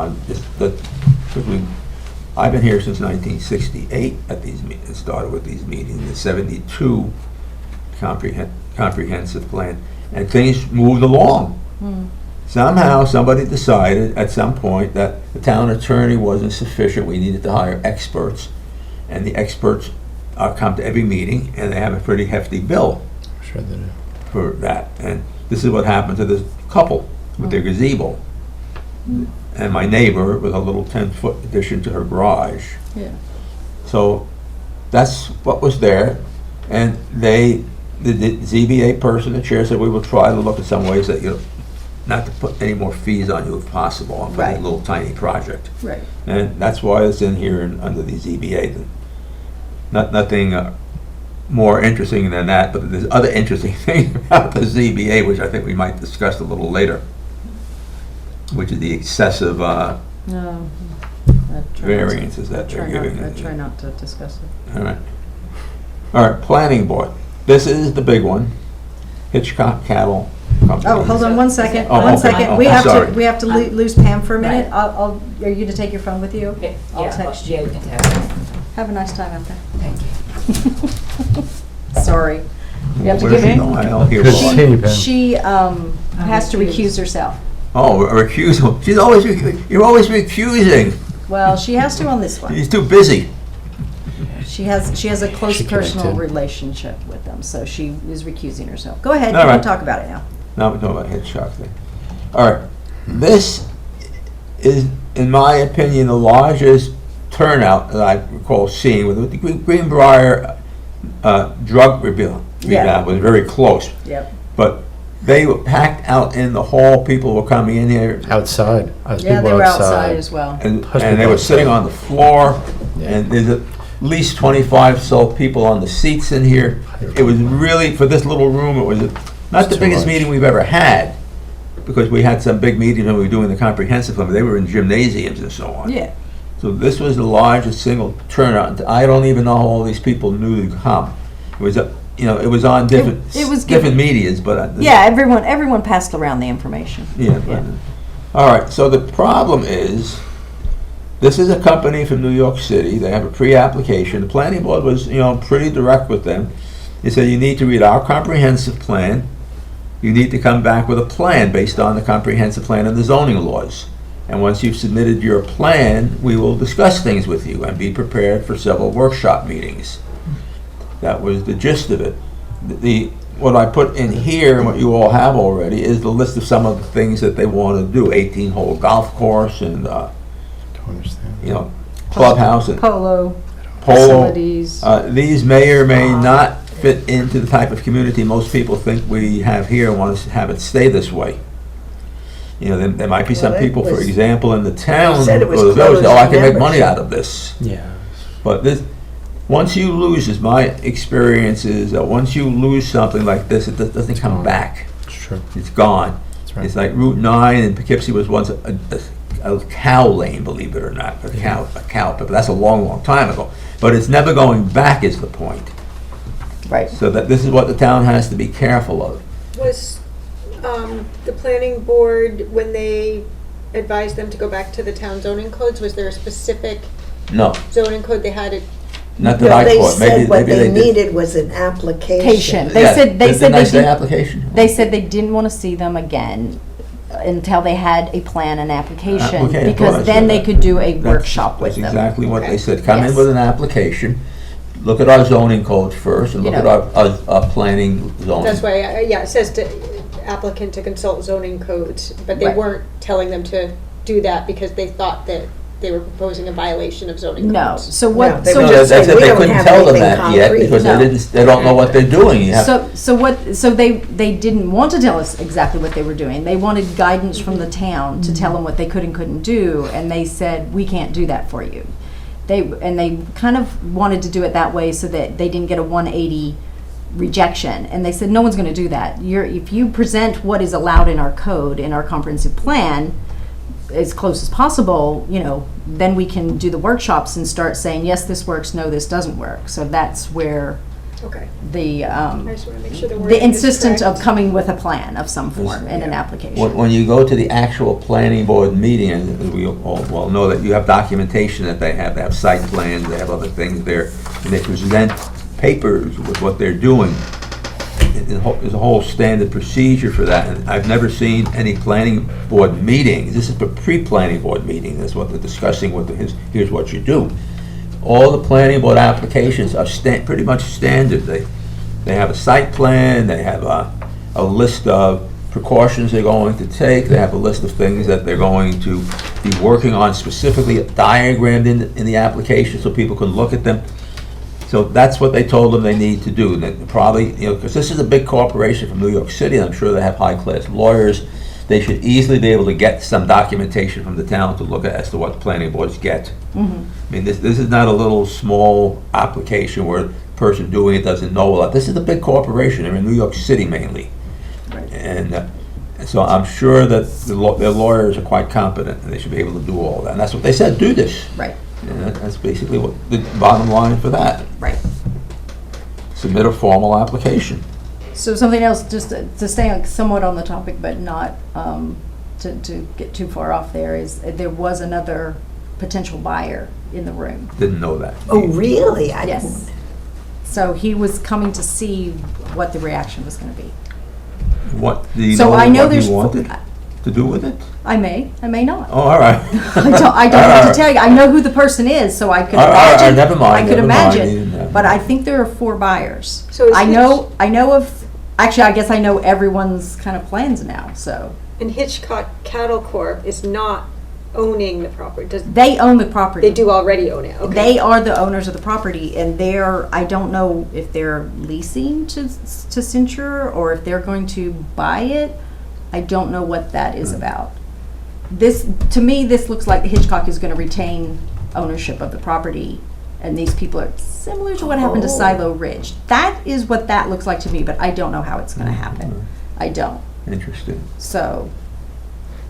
I've been here since 1968 at these meetings, started with these meetings, the 72 comprehensive plan, and things moved along. Somehow, somebody decided at some point that the town attorney wasn't sufficient, we needed to hire experts, and the experts come to every meeting, and they have a pretty hefty bill Sure they do. for that. And this is what happened to this couple with their gazebo. And my neighbor with a little 10-foot addition to her garage. Yeah. So that's what was there. And the ZBA person, the chair, said we will try to look at some ways that not to put any more fees on you if possible for Right. a little tiny project. Right. And that's why it's in here under the ZBA. Nothing more interesting than that, but there's other interesting things about the ZBA, which I think we might discuss a little later, which is the excessive No. variances that they're giving. I try not to discuss it. All right. All right, planning board. This is the big one. Hitchcock Cattle Company. Oh, hold on one second, Oh, one okay. second. Oh, We I'm have to, sorry. we have to lose Pam for a minute. Right. Are you to take your phone with you? Yeah, I'll text yeah, you. we can text. Have a nice time out there. Thank you. Sorry. You have to Where give does she in? know I don't hear Good well? seeing you, Pam. She has to recuse herself. Oh, recusal. She's always, you're always recusing. Well, she has to on this one. She's too busy. She has a close She personal connected. relationship with them, so she is recusing herself. Go ahead, you All can right. talk about it now. Now we're talking about Hitchcock thing. All right. This is, in my opinion, the largest turnout that I recall seeing with the Greenbrier drug review. Yeah. Was very close. Yep. But they were packed out in the hall. People were coming in here. Outside. Yeah, they were outside as well. And Husband and they were outside. sitting on the floor, Yeah. and there's at least 25 so people on the seats in here. It was really, for this little room, it was not the Too biggest much. meeting we've ever had, because we had some big meetings when we were doing the comprehensive plan, but they were in gymnasiums and so on. Yeah. So this was the largest single turnout. I don't even know how all these people knew to come. It was, it was on different, It was different medias, but. Yeah, everyone passed around the information. Yeah. All right, so the problem is, this is a company from New York City. They have a pre-application. The planning board was, pretty direct with them. They said, you need to read our comprehensive plan. You need to come back with a plan based on the comprehensive plan and the zoning laws. And once you've submitted your plan, we will discuss things with you and be prepared for several workshop meetings. That was the gist of it. What I put in here, and what you all have already, is the list of some of the things that they want to do. 18-hole golf course and, Don't understand. clubhouse and Polo, polo. facilities. These may or may not fit into the type of community most people think we have here and want to have it stay this way. There might be some Well, it people, for was- example, in the town, said it was or the village, closed I can make money membership. out of this. Yeah. But this, once you lose, is my experience is that once you lose something like this, it doesn't come back. It's true. It's gone. That's right. It's like Route 9 in Poughkeepsie was once a cow lane, believe it or not, a cow, but that's a long, long time ago. But it's never going back is the point. Right. So that this is what the town has to be careful of. Was the planning board, when they advised them to go back to the town zoning codes, was there a specific No, zoning code they had? not that I They caught. Maybe said what they did. needed was an application. They Yeah, said didn't I they say didn't. application? They said they didn't want to see them again until they had a plan and application, Okay, I thought I because said then they that. could do a That's- workshop with them. That's exactly what they Okay. said. Come in Yes. with an application, look at our zoning code first, and You look know. at our planning zoning. That's why, it says to applicant to consult zoning codes, but they Right. weren't telling them to do that because they thought that they were proposing a violation of zoning No, codes. so No, what, they so were No, just they saying, said we they don't couldn't have tell them anything that yet concrete. because No. they don't know what they're doing. You have- So they didn't want to tell us exactly what they were doing. They wanted guidance from the town to tell them what they could and couldn't do, and they said, we can't do that for you. They kind of wanted to do it that way so that they didn't get a 180 rejection. And they said, no one's going to do that. If you present what is allowed in our code, in our comprehensive plan, as close as possible, then we can do the workshops and start saying, yes, this works, no, this doesn't work. So that's where Okay, the I just want to make sure the wording is insistence of correct. coming with a plan of some form and an application. When you go to the actual planning board meeting, and we all well know that you have documentation that they have site plans, they have other things there, and they present papers with what they're doing. There's a whole standard procedure for that, and I've never seen any planning board meetings. This is a pre-planning board meeting, that's what they're discussing, here's what you do. All the planning board applications are pretty much standard. They have a site plan, they have a list of precautions they're going to take, they have a list of things that they're going to be working on specifically diagrammed in the application so people can look at them. So that's what they told them they need to do. That probably, because this is a big corporation from New York City, and I'm sure they have high-class lawyers. they should easily be able to get some documentation from the town to look at as to what planning boards get. Mhm. I mean, this is not a little small application where the person doing it doesn't know a lot. This is a big corporation, they're in New York City mainly. Right. And so I'm sure that their lawyers are quite competent, and they should be able to do all that. And that's what they said, do this. Right, And that's basically what the bottom line for that. right. Submit a formal application. So something else, just to stay somewhat on the topic, but not to get too far off there, is there was another potential buyer in the room. Didn't know that. Oh, really? I Yes. didn't- So he was coming to see what the reaction was going to be. What, do you So know I know what there's. he wanted to do with it? I may not. Oh, all right. I don't have to tell you. I know who the person is, so I could All right, imagine. never mind, I could never mind. imagine, but I think there are 4 buyers. So is I know of. Actually, I guess I know everyone's kind of plans now. So And Hitchcock Cattle Corp is not owning the property, they own the property. they do already own it, okay. They are the owners of the property, and I don't know if they're leasing to Cincher or if they're going to buy it. I don't know what that is about. To me, this looks like Hitchcock is going to retain ownership of the property, and these people are similar to what happened to Silo Ridge. That is what that looks like to me, but I don't know how it's going to happen. I don't. Interesting. So,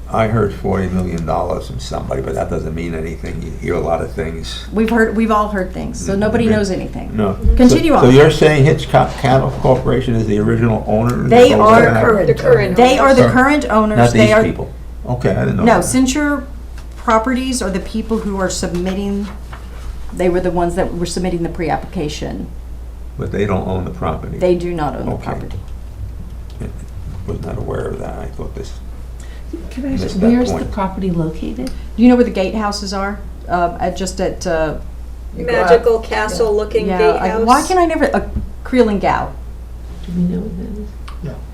I heard $40 million from somebody, but that doesn't mean anything. You hear a lot of things. we've all heard things, so nobody knows anything. No. Continue So on. you're saying Hitchcock Cattle Corporation is the original owner? They Or are that- current. The current They are the Sorry. current owners. Not They these are. people? Okay, I didn't know No, that. Cincher Properties are the people who are submitting, they were the ones that were submitting the pre-application. But they don't own the property? They do not own the Okay. property. Was not aware of that. I thought this, Can I ask, Missed that where's the point. property located? Do you know where the gatehouses are? Just at, You go Magical out- castle looking yeah, gatehouse. why can I never, Creel and Gow. Do we know what that is?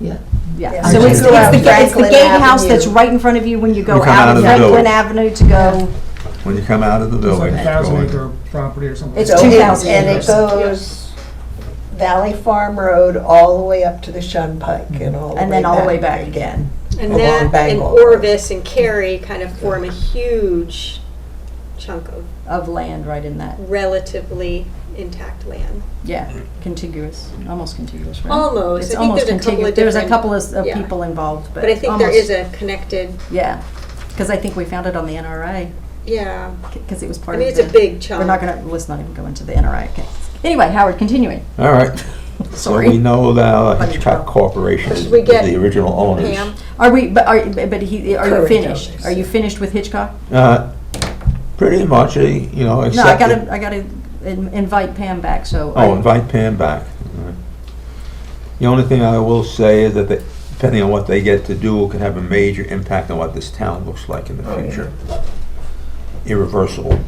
Yeah. Yeah, Yeah. so As it's you go out the Franklin gatehouse that's Avenue. right in front of you when you go You come out out of of the Franklin village. Avenue to go. when you come out of the It's village. like a go 1,000 in. acre property or something. It's So 2,000 And it acres. goes Valley Farm Road all the way up to the Shunpike and all the way back. And then all the way back again. And along that and Bangor. Orvis and Cary kind of form a huge chunk of Of land right in that, relatively intact land. yeah, contiguous, almost contiguous, right? Almost. It's I think almost there's a couple of contiguous. There's a different- couple of yeah. people involved, but But I think there almost- is a connected, Yeah, because I think we found it on the NRA, yeah. because it was I part mean, of it's the. a big chunk. We're not gonna, let's not even go into the NRA, okay. Anyway, Howard, continuing. All right. So Sorry. we know now Funny Hitchcock trail. Corporation is Should we get the original owners. Pam? Are we, but are you Current finished? owners. Are you finished with Hitchcock? Pretty much, you know, No, except. I gotta invite Pam back, so. Oh, invite Pam back. All right. The only thing I will say is that depending on what they get to do, can have a major impact on what this town looks like in the Oh, yeah. future. Irreversible.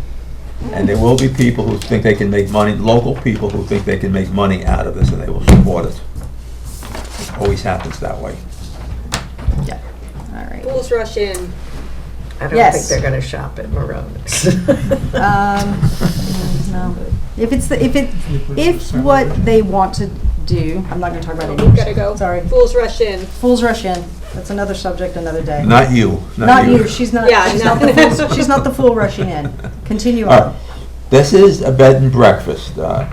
And there will be people who think they can make money, local people who think they can make money out of this, and they will support it. It always happens that way. Yeah, all right. Fools rush in. I don't Yes. think they're gonna shop at Marone's. No. If what they want to do, I'm not gonna talk about it. We've gotta go. Sorry. Fools rush in. Fools rush in. That's another subject, another day. Not you. Not you. She's not. Yeah, she's no. not the fool. She's not the fool rushing in. Continue All right. on. This is a bed and breakfast that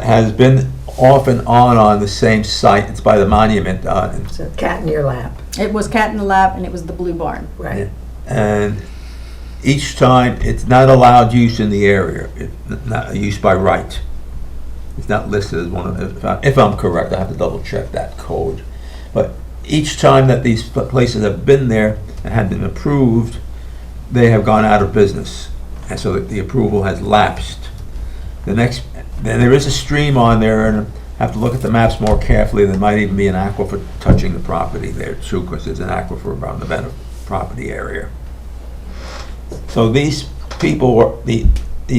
has been off and on the same site. It's by the monument. It's a cat in your lap, It was Cat in the Lap, and it was the Blue Barn. right? And each time, it's not allowed use in the area, not use by right. It's not listed as one of, if I'm correct, I have to double check that code. But each time that these places have been there and had been approved, they have gone out of business. And so the approval has lapsed. Then there is a stream on there, and I have to look at the maps more carefully. There might even be an aquifer touching the property there too, because there's an aquifer around the property area. So these people were, the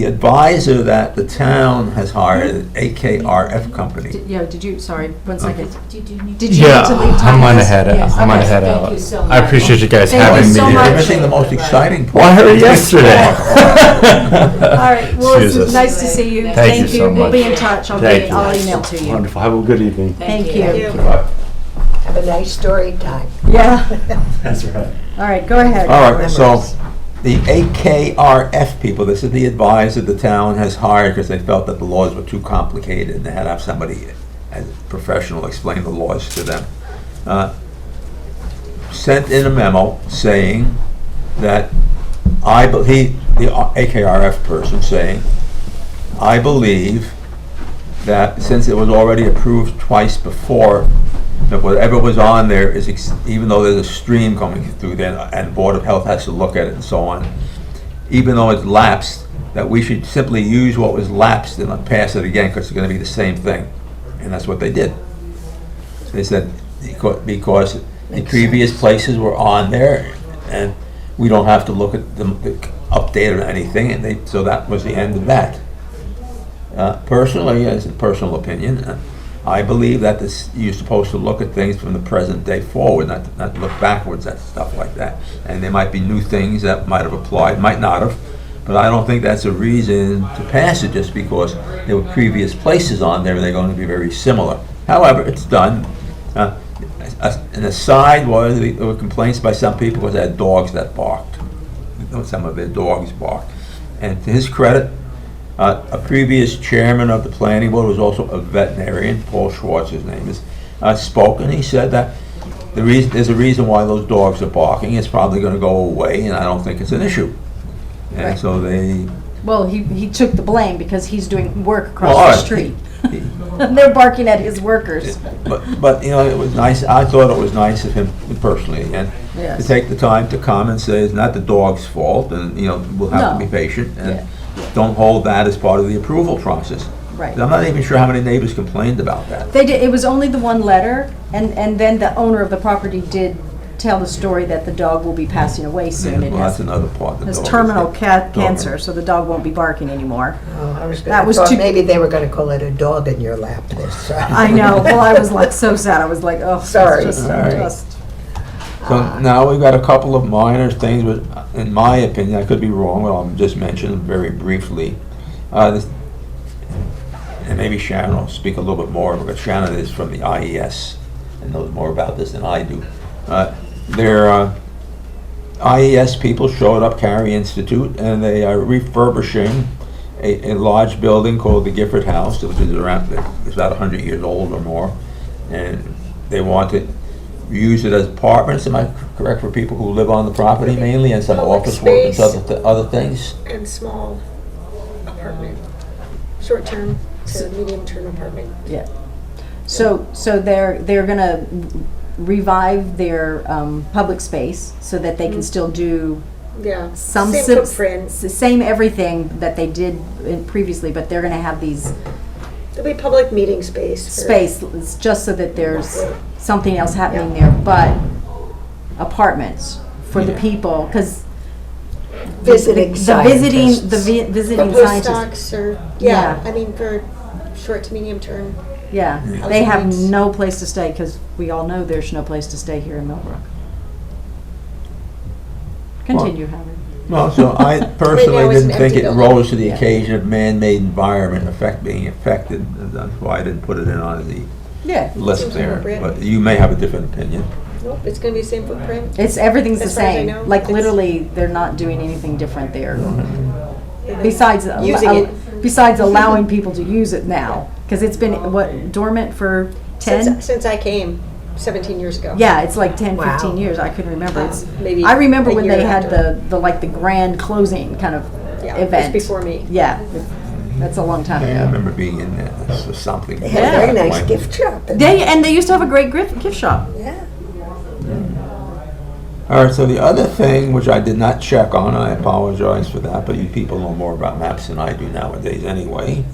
advisor that the town has hired, an AKRF company. Did you, sorry, one second. Did you need Did you Yeah, need to leave I'm time? gonna head Yes, out. I'm gonna okay, head thank out. you so I much. appreciate you guys Thank you having me. so You're much. missing the most exciting part. Well, I heard it yesterday. All right, well, it's Jesus. nice to see you. Thank you so We'll be much. in touch. Thank you. I'll email to you. Wonderful. Have a good evening. Thank Thank you. you. Bye. a nice story time. Yeah. That's right. All right, go ahead. All right, so the AKRF people, this is the advisor the town has hired because they felt that the laws were too complicated and they had to have somebody as a professional explain the laws to them. Sent in a memo saying that the AKRF person saying, I believe that since it was already approved twice before, that whatever was on there is, even though there's a stream coming through there and the Board of Health has to look at it and so on, even though it's lapsed, that we should simply use what was lapsed and not pass it again because it's going to be the same thing. And that's what they did. They said, because the previous places were on there and we don't have to look at the update or anything, and so that was the end of that. Personally, as a personal opinion, I believe that you're supposed to look at things from the present day forward, not look backwards at stuff like that. And there might be new things that might have applied, might not have, but I don't think that's a reason to pass it just because there were previous places on there and they're going to be very similar. However, it's done. An aside was there were complaints by some people because they had dogs that barked. Some of their dogs barked. And to his credit, a previous chairman of the planning board was also a veterinarian, Paul Schwartz, his name is, spoke, and he said that there's a reason why those dogs are barking. It's probably going to go away, and I don't think it's an issue. And Right. so they... Well, he took the blame because he's doing work Well, across all the right. street. And they're barking at his workers. But you know, it was nice, I thought it was nice of him personally, and to Yes. take the time to come and say it's not the dog's fault, and, you know, we'll have to No. be patient, and Yeah. don't hold that as part of the approval process. Right. I'm not even sure how many neighbors complained about that. They did, it was only the one letter, and then the owner of the property did tell the story that the dog will be passing away soon. It Well, that's has another part. The has dog is terminal dead. cancer, so the dog won't be barking anymore. Oh, I That was thought too- maybe they were gonna call it a dog in your lap this time. I know, well, I was like so sad, I was like, oh, it's Sorry. just, Sorry. just. So now we've got a couple of minor things, but in my opinion, I could be wrong, but I'll just mention them very briefly. And maybe Sharon will speak a little bit more, because Shannon is from the IES and knows more about this than I do. Their IES people showed up, Carey Institute, and they are refurbishing a large building called the Gifford House, which is it's about 100 years old or more, and they want to use it as apartments, am I correct, for people who live on the property mainly, and some Public office work and space. other things? And small apartment, short-term to medium-term apartment. Yeah. So they're gonna revive their public space so that they can still do Yeah, some same sim- footprint. same everything that they did previously, but they're gonna have these There'll be public meeting space. for- space, it's just so that there's something else happening there, but apartments for the Yeah. people, because Visiting scientists. the For visiting scientists, postdocs or, Yeah. I mean, for short to medium term. yeah, Yeah. they have Housing needs. no place to stay, because we all know there's no place to stay here in Millbrook. Continue, Howard. Well, so I Right personally now it's an didn't think empty it building. rose to the Yeah. occasion of man-made environment being affected, and that's why I didn't put it in on the Yeah, list Seems there. appropriate. But you may have a different opinion. Nope, it's gonna be the same footprint. everything's the As far as I same, know, like it's- literally, they're not doing anything different there. Besides, Using it. besides allowing people to use it now, because it's been, what, dormant for 10? Since I came 17 years ago. Yeah, it's like 10, Wow. 15 years, I couldn't remember. It's, Maybe I remember a when year they had after. the grand closing kind of Yeah, it was event. before me. Yeah, that's a long time I ago. remember being in there, this was something. They had a very nice Like- gift shop. And they used to have a great gift shop. Yeah. All right, so the other thing, which I did not check on, I apologize for that, but you people know more about maps than I do nowadays anyway.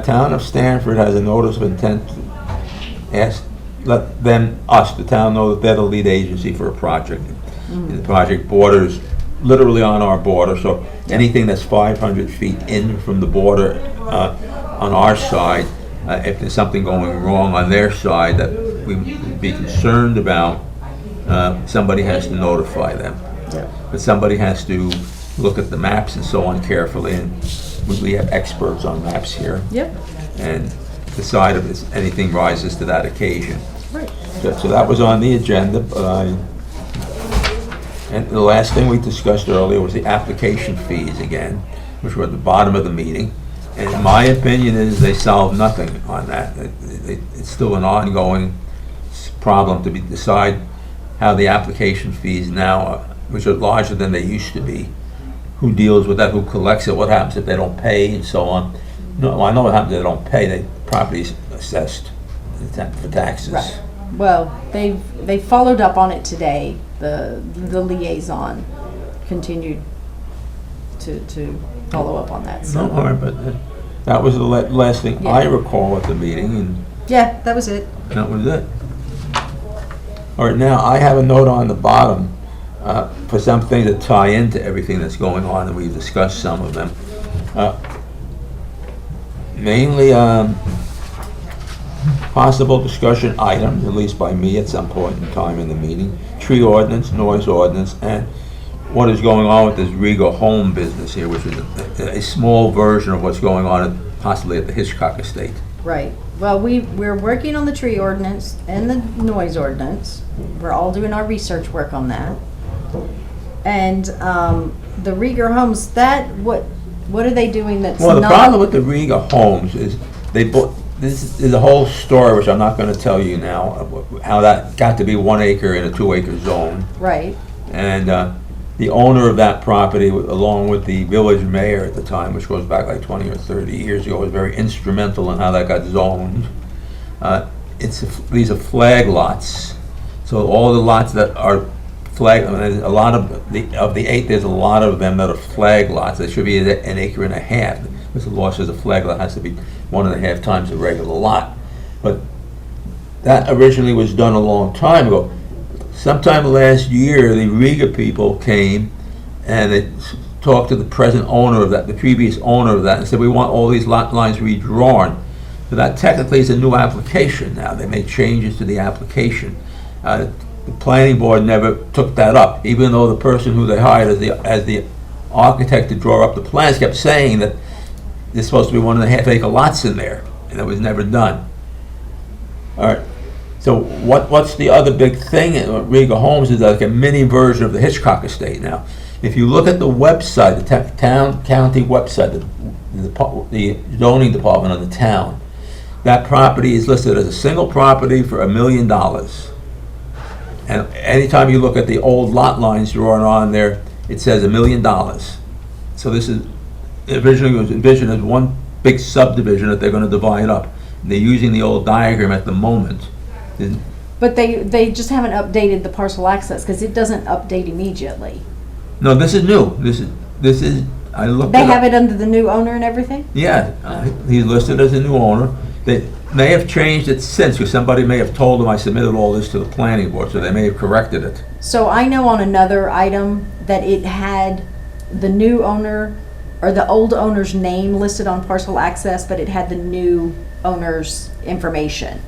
Town of Stanford has a notice of intent to let the town know that they're the lead agency for a project. And the project borders, literally on our border, so anything that's 500 feet in from the border on our side, if there's something going wrong on their side that we would be concerned about, somebody has to notify them. But somebody has to look at the maps and so on carefully, and we have experts on maps here, Yep, and decide if anything rises to that occasion. right. Good, so that was on the agenda, but and the last thing we discussed earlier was the application fees again, which were at the bottom of the meeting. And in my opinion is they solved nothing on that. It's still an ongoing problem to decide how the application fees now, which are larger than they used to be, who deals with that, who collects it, what happens if they don't pay, and so on. No, I know what happens if they don't pay. The property's assessed for taxes. Right. Well, they followed up on it today. The liaison continued to follow up on that. So. No, all right, but that was the last thing Yeah. I recall at the meeting, and Yeah, that was it. that was it. All right, now, I have a note on the bottom for some things that tie into everything that's going on, and we've discussed some of them. Mainly, possible discussion items, at least by me at some point in time in the meeting, tree ordinance, noise ordinance, and what is going on with this Riga home business here, which is a small version of what's going on possibly at the Hitchcock estate. Right. Well, we're working on the tree ordinance and the noise ordinance. We're all doing our research work on that. And the Rieger homes, what are they doing that's Well, the not? problem with the Riga homes is they bought, this is a whole story which I'm not going to tell you now, of how that got to be 1 acre in a 2 acre zone. Right. And the owner of that property, along with the village mayor at the time, which goes back like 20 or 30 years ago, was very instrumental in how that got zoned. These are flag lots. So all the lots that are flag, a lot of the 8, there's a lot of them that are flag lots. They should be 1.5 acres. Because the law says a flag lot has to be 1.5 times a regular lot. But that originally was done a long time ago. Sometime last year, the Riga people came and they talked to the present owner of that, the previous owner of that, and said, we want all these lot lines redrawn. So that technically is a new application now. They made changes to the application. The planning board never took that up, even though the person who they hired as the architect to draw up the plans kept saying that there's supposed to be 1.5 acre lots in there, and it was never done. All right. So what's the other big thing at Riga Homes is like a mini version of the Hitchcock estate now. If you look at the website, the county website, the zoning department of the town, that property is listed as a single property for $1 million. And anytime you look at the old lot lines drawn on there, it says $1 million. So this is, originally was envisioned as one big subdivision that they're going to divide up. And they're using the old diagram at the moment. But they just haven't updated the parcel access because it doesn't update immediately. No, this is new. This is. I looked. They have it under the new owner and everything? Yeah, he's listed as a new owner. They may have changed it since, because somebody may have told them I submitted all this to the planning board, so they may have corrected it. So I know on another item that it had the new owner or the old owner's name listed on parcel access, but it had the new owner's information.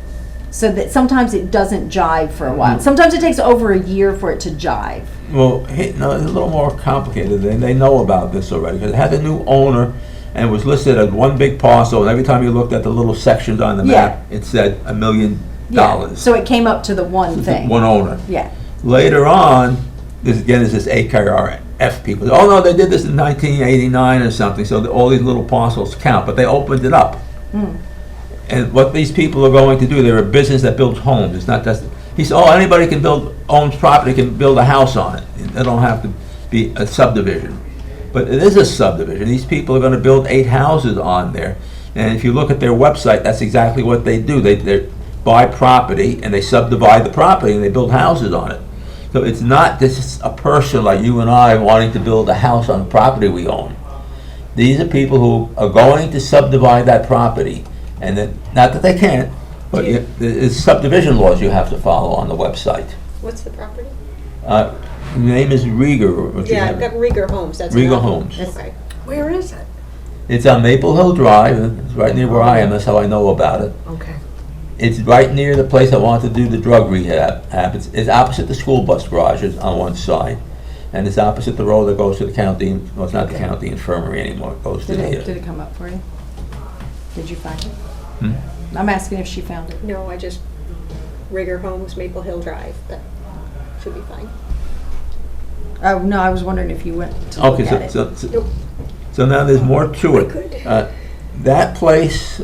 So that sometimes it doesn't jive for a while. Sometimes it takes over a year for it to jive. Well, no, it's a little more complicated. They know about this already, because it had a new owner and was listed as one big parcel, and every time you looked at the little sections on the map, it said $1 million. Yeah. So it came up to the one thing. One owner. Yeah. Later on, there's this AKRF people. Oh no, they did this in 1989 or something, so all these little parcels count, but they opened it up. And what these people are going to do, they're a business that builds homes. It's not just, he said, oh, anybody can owns property, can build a house on it. They don't have to be a subdivision. But it is a subdivision. These people are going to build 8 houses on there. And if you look at their website, that's exactly what they do. They buy property and they subdivide the property and they build houses on it. So it's not just a person like you and I wanting to build a house on the property we own. These are people who are going to subdivide that property. And then, not that they can't, but there's subdivision laws you have to follow on the website. What's the property? The name is Rieger. Yeah, I've got Rieger Homes, that's Rieger enough. Homes. Okay. Where is it? It's on Maple Hill Drive, and it's right near where I am, that's how I know about it. Okay. It's right near the place I want to do the drug rehab. It's opposite the school bus garages on one side, and it's opposite the road that goes to the county, well, it's not the county infirmary anymore, it goes to Did the... it come up for you? Did you find it? Hmm? I'm asking if she found it. No, I just Rigger Homes, Maple Hill Drive. That should be fine. Oh, no, I was wondering if you went to look Okay, at it. Nope. so now there's more to it. Good. That place,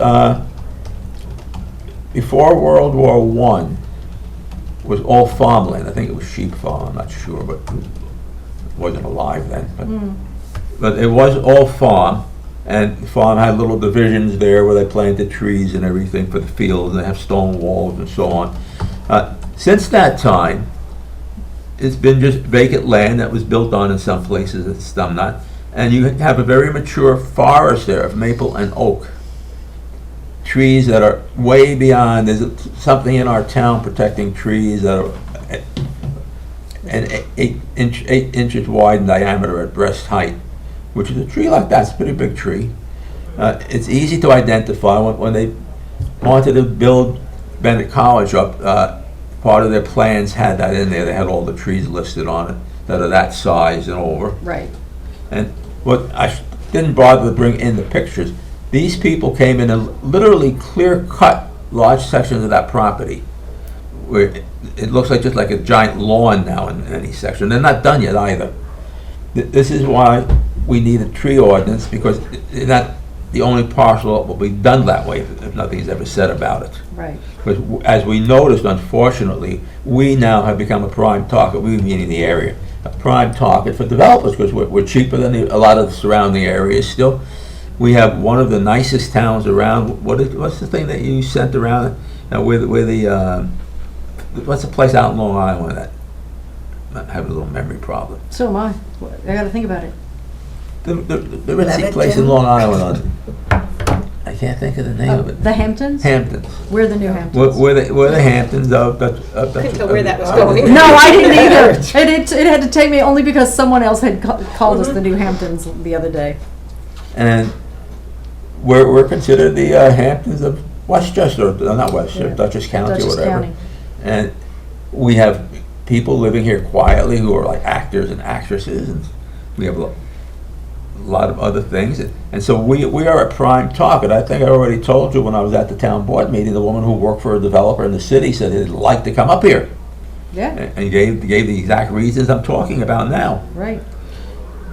before World War I, was all farmland. I think it was sheep farm, I'm not sure, but it wasn't alive then. But it was all farm, and the farm had little divisions there where they planted trees and everything for the fields. They have stone walls and so on. Since that time, it's been just vacant land that was built on in some places, it's some not. And you have a very mature forest there of maple and oak. Trees that are way beyond, there's something in our town protecting trees that are eight inches wide in diameter at breast height, which is a tree like that, it's a pretty big tree. It's easy to identify. When they wanted to build Bennett College up, part of their plans had that in there. They had all the trees listed on it that are that size and over. Right. And what I didn't bother to bring in the pictures, these people came in and literally clear-cut large sections of that property, where it looks like just like a giant lawn now in any section. They're not done yet either. This is why we need a tree ordinance, because it's not the only parcel that will be done that way if nothing's ever said about it. Right. Because as we noticed, unfortunately, we now have become a prime target, we meaning the area, a prime target for developers, because we're cheaper than a lot of the surrounding areas still. We have one of the nicest towns around. What's the thing that you sent around? What's the place out in Long Island that I have a little memory problem? So am I. I got to think about it. The ritzy place in Long Island. I can't think of the name of it. The Hamptons? Hamptons. We're the New Hamptons. We're the Hamptons of. Couldn't tell where that was going. No, I didn't either. It had to take me only because someone else had called us the New Hamptons the other day. And we're considered the Hamptons of Westchester, not Westchester, Yeah. Dutchess County or Dutchess whatever. County. And we have people living here quietly who are like actors and actresses, and we have a lot of other things. And so we are a prime target. I think I already told you when I was at the town board meeting, the woman who worked for a developer in the city said they'd like to come up here. Yeah, And gave the exact reasons I'm talking about now. right.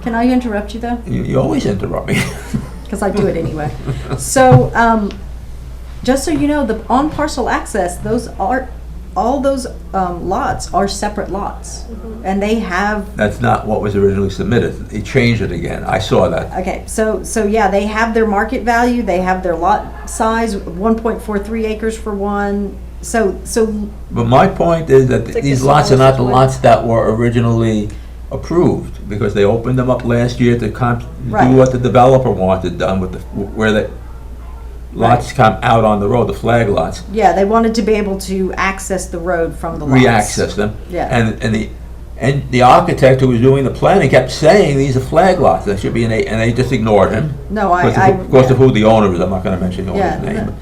Can I interrupt you though? You always interrupt me. Because I do it anyway. So, just so you know, the on parcel access, all those lots are separate lots. And they have, That's not what was originally submitted. He changed it again. I saw that. okay, so yeah, they have their market value, they have their lot size, 1.43 acres for one. So, But my point is that It's like these the lots are not the smallest lots that were originally approved, because they opened them up last year to do Right. what the developer wanted done with where the lots come out on the road, the flag lots, yeah, they wanted to be able to access the road from the lots. re-access them. Yeah. And the architect who was doing the planning kept saying these are flag lots, they should be and they just ignored him. No, Because of who the owner is, I'm not gonna mention the Yeah, owner's name. no.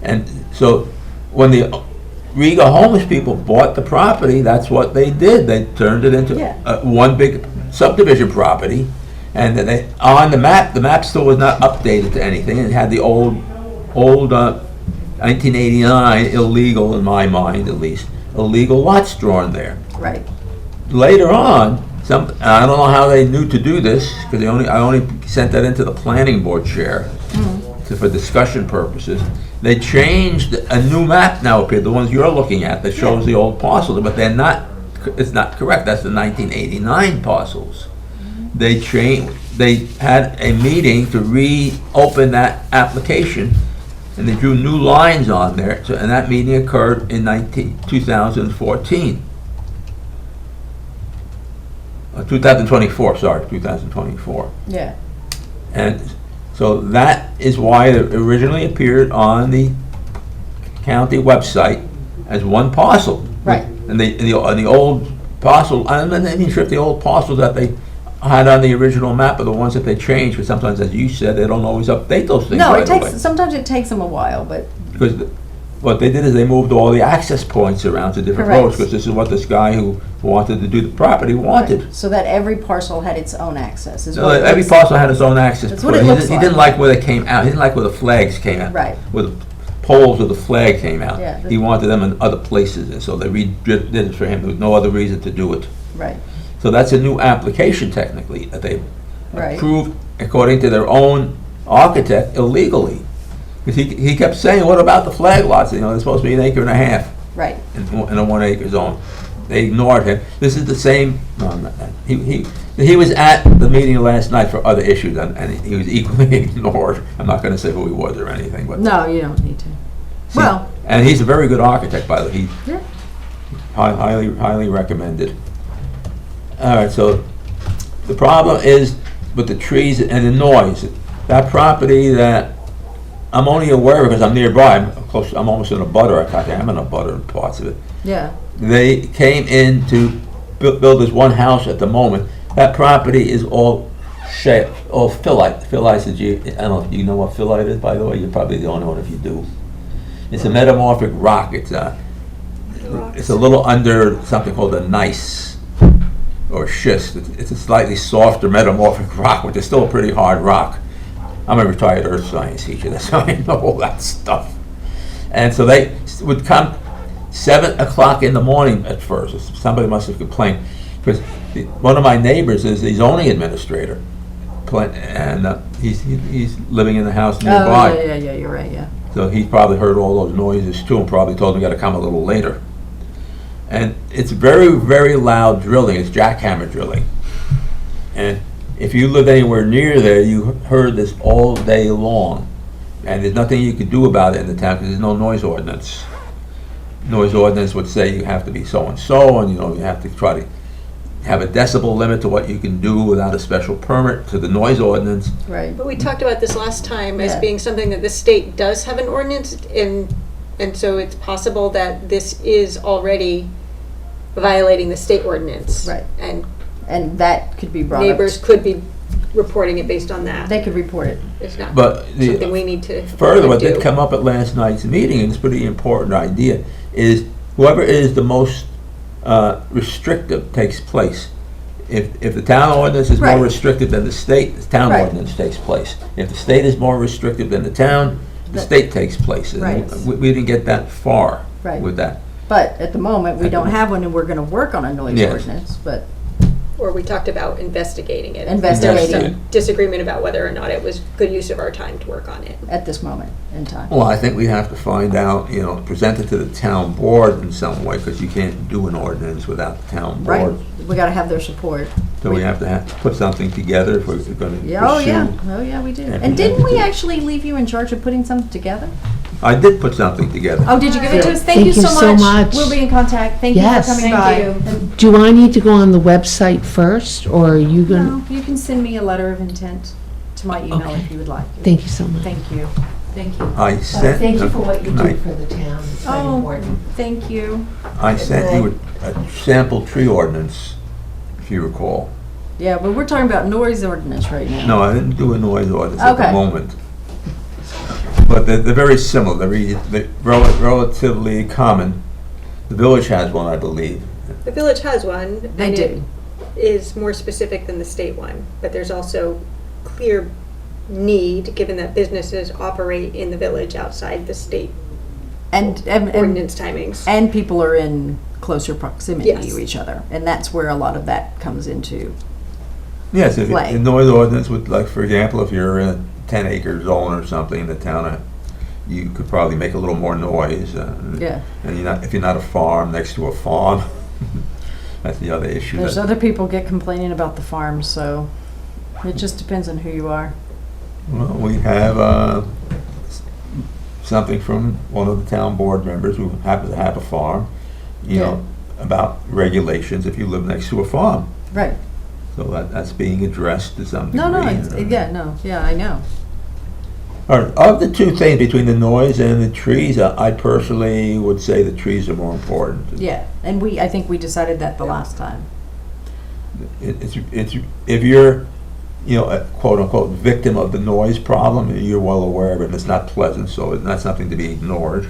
And so, when the Riga homeless people bought the property, that's what they did. They turned it into Yeah. one big subdivision property. And then on the map still was not updated to anything. It had the old 1989 illegal, in my mind at least, illegal lots drawn there. Right, Later on, I don't know how they knew to do this, because I only sent that into the planning board chair for discussion purposes. They changed, a new map now appeared, the ones you're looking at, that shows the old parcels, but it's not correct, that's the 1989 parcels. They had a meeting to reopen that application, and they drew new lines on there, and that meeting occurred in 2014. 2024. yeah, And so that is why it originally appeared on the county website as one parcel. Right. And the old parcel, I'm not even sure if the old parcels that they had on the original map are the ones that they changed, because sometimes, as you said, they don't always update those things no, right away. sometimes it takes them a while, but, Because what they did is they moved all the access points around to different Correct. roads, because this is what this guy who wanted to do the property wanted. so that every parcel had its own access, is So what it every looks- parcel had its own access That's point. what it looks He didn't like. like where they came out, he didn't like where the flags came out. Right. Where the poles of the flag came out. Yeah, He wanted them in other places, and so they redid it for him. There was no other reason to do it. Right, So that's a new application technically, that they right. approved according to their own architect illegally. Because he kept saying, what about the flag lots? You know, they're supposed to be 1.5 acres Right. in a 1 acre zone. They ignored him. This is the same, no, not that. He was at the meeting last night for other issues, and he was equally ignored. I'm not gonna say who he was or anything, but. No, you don't need to. Well, And he's a very good architect, by the way. He yeah, highly recommended. All right, so the problem is with the trees and the noise. That property that I'm only aware of because I'm nearby, I'm close, I'm almost in a butter, I'm in a butter in parts of it. yeah, They came in to build this one house at the moment. That property is all all phyllite. Phyllite's I don't know if you know what phyllite is, by the way. You're probably the only one if you do. It's a metamorphic rock. It's a little under something called a gneiss or schist. It's a slightly softer metamorphic rock, which is still a pretty hard rock. I'm a retired earth science teacher, that's how I know all that stuff. And so they would come 7 o'clock in the morning at first. Somebody must have complained, because one of my neighbors is the zoning administrator, and he's living in the house nearby. oh, yeah, you're right, yeah. So he probably heard all those noises too, and probably told him he got to come a little later. And it's very, very loud drilling. It's jackhammer drilling. And if you live anywhere near there, you heard this all day long. And there's nothing you could do about it in the town because there's no noise ordinance. Noise ordinance would say you have to be so-and-so, and you have to try to have a decibel limit to what you can do without a special permit to the noise ordinance. Right. But we talked about this last time as Yeah. being something that the state does have an ordinance, and so it's possible that this is already violating the state ordinance. Right. And And that could be brought up. neighbors could be reporting it based on that. They could report it. It's not But something we need to further, what do. did come up at last night's meeting, and it's a pretty important idea, is whoever is the most restrictive takes place. If the town ordinance is more Right. restrictive than the state, the town Right. ordinance takes place. If the state is more restrictive than the town, the That- state takes place. And Right. we didn't get that far Right. with that. But at the moment, we don't have one, and we're gonna work on a noise Yes. ordinance, but, Or we talked about investigating it. Investigating. There was some disagreement about whether or not it was good use of our time to work on it. at this moment in time. Well, I think we have to find out, present it to the town board in some way, because you can't do an ordinance without the town Right, board. we gotta have their support. So we have to put something together if we're going to pursue. Yeah, oh yeah, we do. And didn't we actually leave you in charge of putting something together? I did put something together. Oh, did you give it to us? Thank you Thank you so so much. much. We'll be in contact. Thank you for Yes. coming Thank by. you. And- Do I need to go on the website first, or are you going No, you can send me a letter of intent to my email Okay. if you would like. Thank you so much. Thank you. Thank you. I sent. Thank you for what you do I- for the town. It's very Oh, important. thank you. I sent you a sample tree ordinance, if you recall. Yeah, but we're talking about noise ordinance right now. No, I didn't do a noise ordinance at the Okay. moment. But they're very similar, they're relatively common. The village has one, I believe. The village has one. They and do. it is more specific than the state one, but there's also clear need, given that businesses operate in the village outside the state And ordinance timings. and people are in closer proximity Yes. to each other, and that's where a lot of that comes into. Yes, if Play. a noise ordinance would, like, for example, if you're in a 10-acre zone or something in the town, you could probably make a little more noise. Yeah. And if you're not a farm next to a farm, that's the other issue. There's that- other people get complaining about the farms, so it just depends on who you are. Well, we have something from one of the town board members who happens to have a farm, about regulations if you live next to a farm. Right. So that's being addressed to some degree. No, I know. All right, of the two things between the noise and the trees, I personally would say the trees are more important. Yeah, and I think we decided that the last time. It's if you're, a quote-unquote victim of the noise problem, you're well aware of it, and it's not pleasant, so it's not something to be ignored.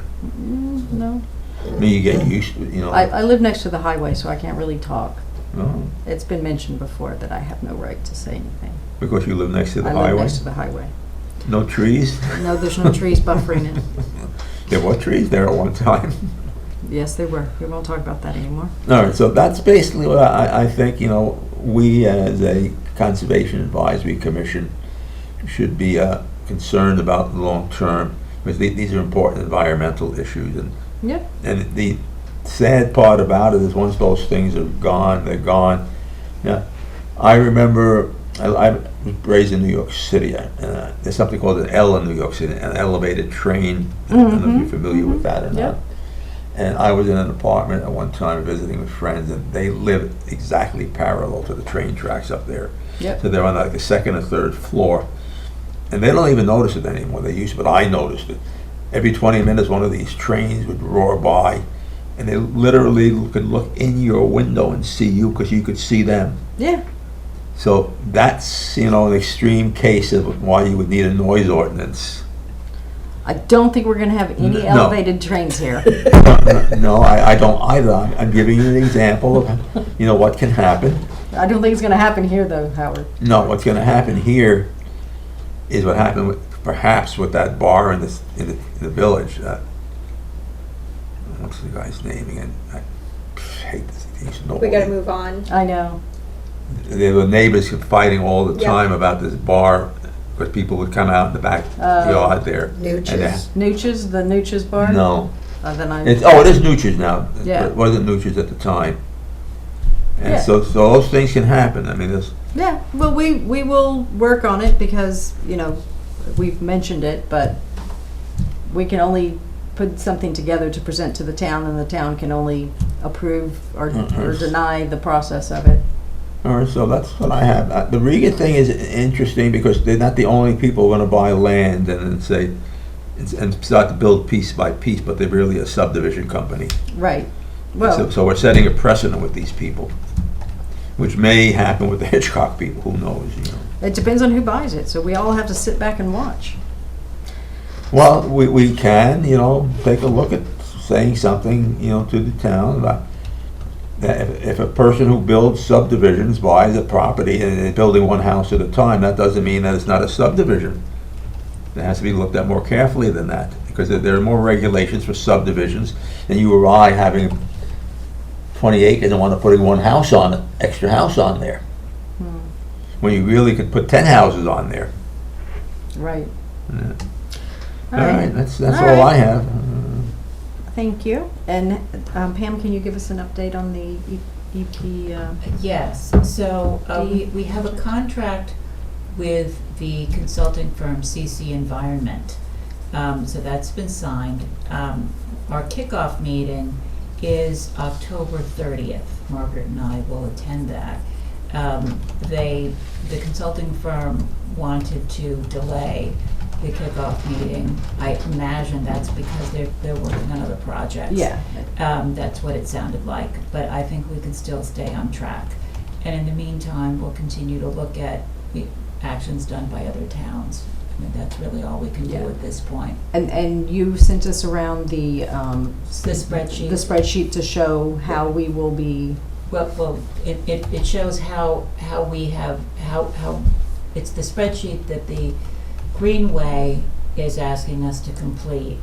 No. I mean, you get used to it, I live next to the highway, so I can't really talk. Oh, It's been mentioned before that I have no right to say anything. because you live next to the I live highway. next to the highway. No trees? No, there's no trees buffering it. There were trees there at one time. Yes, they were. We won't talk about that anymore. All right, so that's basically what I think, we as a Conservation Advisory Commission should be concerned about the long term, because these are important environmental issues. Yep. And the sad part about it is once those things are gone, they're gone. Yeah, I remember I was raised in New York City. There's something called an L in New York City, an elevated train. I don't know if you're familiar with that or not. Yep. And I was in an apartment at one time visiting with friends, and they live exactly parallel to the train tracks up there. Yep. So they're on like the second or third floor. And they don't even notice it anymore. They used to, but I noticed it. Every 20 minutes, one of these trains would roar by, and they literally could look in your window and see you because you could see them. Yeah. So that's, an extreme case of why you would need a noise ordinance. I don't think we're going to have any No. elevated trains here. No, I don't either. I'm giving you an example of, what can happen. I don't think it's going to happen here, though, Howard. No, what's going to happen here is what happened perhaps with that bar in the village. What's the guy's name again? I hate this. He should know We all gotta these. move on. I know. There were neighbors fighting all the Yeah. time about this bar, because people would come out in the back yard there. Nooches. Nooches, the Nooches bar? No, Then I. it is Nooches now. Yeah. It wasn't Nooches at the time. And Yeah. so those things can happen. I mean, there's, Yeah, well, we will work on it because, we've mentioned it, but we can only put something together to present to the town, and the town can only approve or deny the process of it. all right, so that's what I have. The Riga thing is interesting because they're not the only people who are going to buy land and then say, and start to build piece by piece, but they're really a subdivision company. Right. Well, So we're setting a precedent with these people, which may happen with the Hitchcock people, who knows, it depends on who buys it, so we all have to sit back and watch. Well, we can, take a look at saying something, to the town about that if a person who builds subdivisions buys a property and is building one house at a time, that doesn't mean that it's not a subdivision. It has to be looked at more carefully than that, because there are more regulations for subdivisions than you or I having 20 acres and want to putting one house on it, extra house on there. When you really could put 10 houses on there. Right. Yeah. All All right. right, that's All all I right. have. Thank you. And Pam, can you give us an update on the EP? Yes, so we have a contract with the consulting firm CC Environment. So that's been signed. Our kickoff meeting is October 30th. Margaret and I will attend that. The consulting firm wanted to delay the kickoff meeting. I imagine that's because they're working on other projects. Yeah. That's what it sounded like, but I think we can still stay on track. And in the meantime, we'll continue to look at the actions done by other towns. I mean, that's really all we can do Yeah. at this point. And you sent us around the spreadsheet. The spreadsheet to show how we will be. Well, it shows how we have, how, it's the spreadsheet that the Greenway is asking us to complete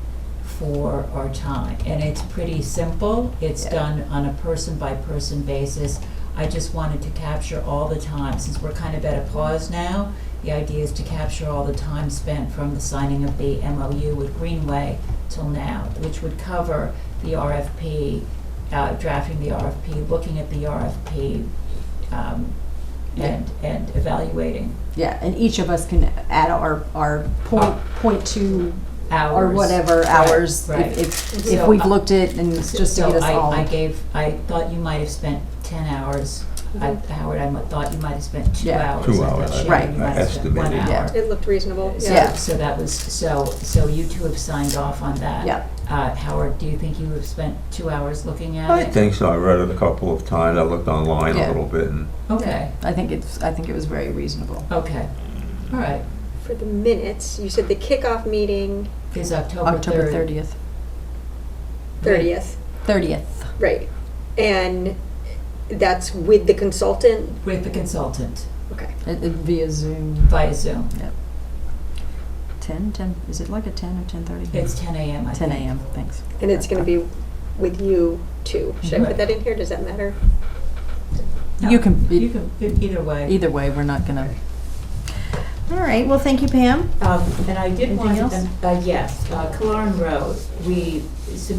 for our time. And it's pretty simple. It's Yeah. done on a person-by-person basis. I just wanted to capture all the time. Since we're kind of at a pause now, the idea is to capture all the time spent from the signing of the MOU with Greenway till now, which would cover the RFP, drafting the RFP, looking at the RFP, and evaluating Yeah, and each of us can add our point to hours. or whatever Right, hours right. if So, we've looked at and just to So get us all. I thought you might have spent 10 hours. Howard, I thought you might have spent 2 Yeah. hours. 2 I thought hours, Sharon, Right. you might have spent 1 estimated. hour. Yeah. It looked reasonable. So, Yeah. so that was, so you two have signed off on that. Yeah. Howard, do you think you have spent 2 hours looking at I it? think so. I read it a couple of times. I looked online Yeah. a little bit, and Okay, I think it was very reasonable. okay, all right. For the minutes, you said the kickoff meeting, Is October 3rd. 30th. 30th, 30th. right? And that's with the consultant? With the consultant Okay. Via Zoom. via Zoom. 10, is it like a 10 or 10:30? It's 10 a.m., I 10 think. a.m., thanks. And it's gonna be with you too. Should I put that in here? Does that matter? No, You can- You can, either way. Either way, we're not gonna. All right, well, thank you, Pam. And I did Anything want, else? yes, Killearn Road,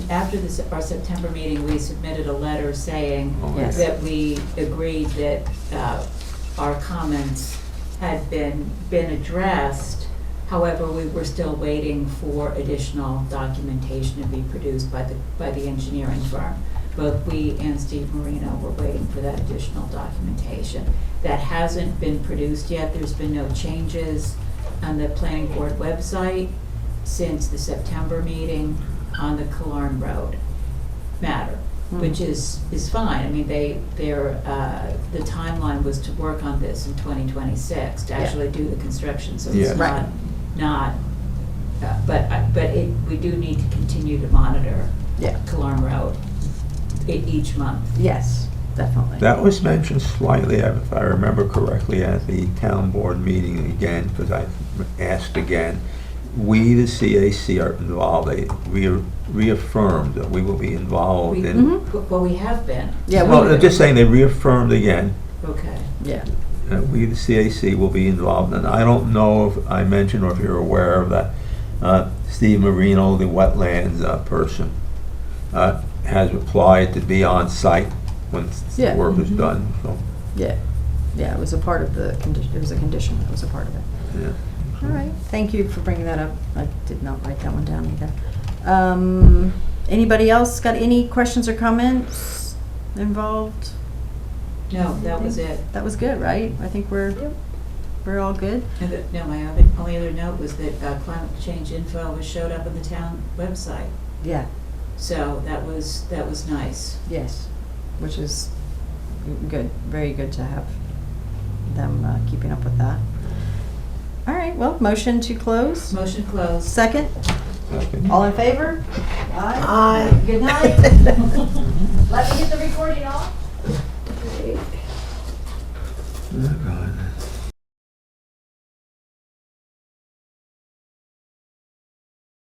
after our September meeting, we submitted a letter saying Yes. that we agreed that our comments had been addressed. However, we were still waiting for additional documentation to be produced by the engineering firm. Both we and Steve Marino were waiting for that additional documentation. That hasn't been produced yet. There's been no changes on the planning board website since the September meeting on the Killearn Road matter, which is fine. I mean, the timeline was to work on this in 2026, to actually do the construction, so Yeah. it's Right. but we do need to continue to monitor Yeah. Killearn Road each month. Yes, definitely. That was mentioned slightly, if I remember correctly, at the town board meeting again, because I asked again. We, the CAC, are involved. They reaffirmed that we will be involved in. Well, we have been. Yeah, Well, we, I'm just saying they reaffirmed again. Okay. yeah. We, the CAC, will be involved. And I don't know if I mentioned or if you're aware of that. Steve Marino, the wetlands person, has applied to be on site when the Yeah. work is done. So, Yeah, yeah, it was a part of the condition, it was a condition, that was a part of it. yeah. All right, thank you for bringing that up. I did not write that one down either. Anybody else got any questions or comments involved? No, that was it. That was good, right? I think we're all good. And my only other note was that climate change info was showed up on the town website. Yeah, So that was nice. yes, which is good, very good to have them keeping up with that. All right, well, motion to close. Motion closed. Second, Okay. all in favor? Aye. Good night. Let me get the recording off.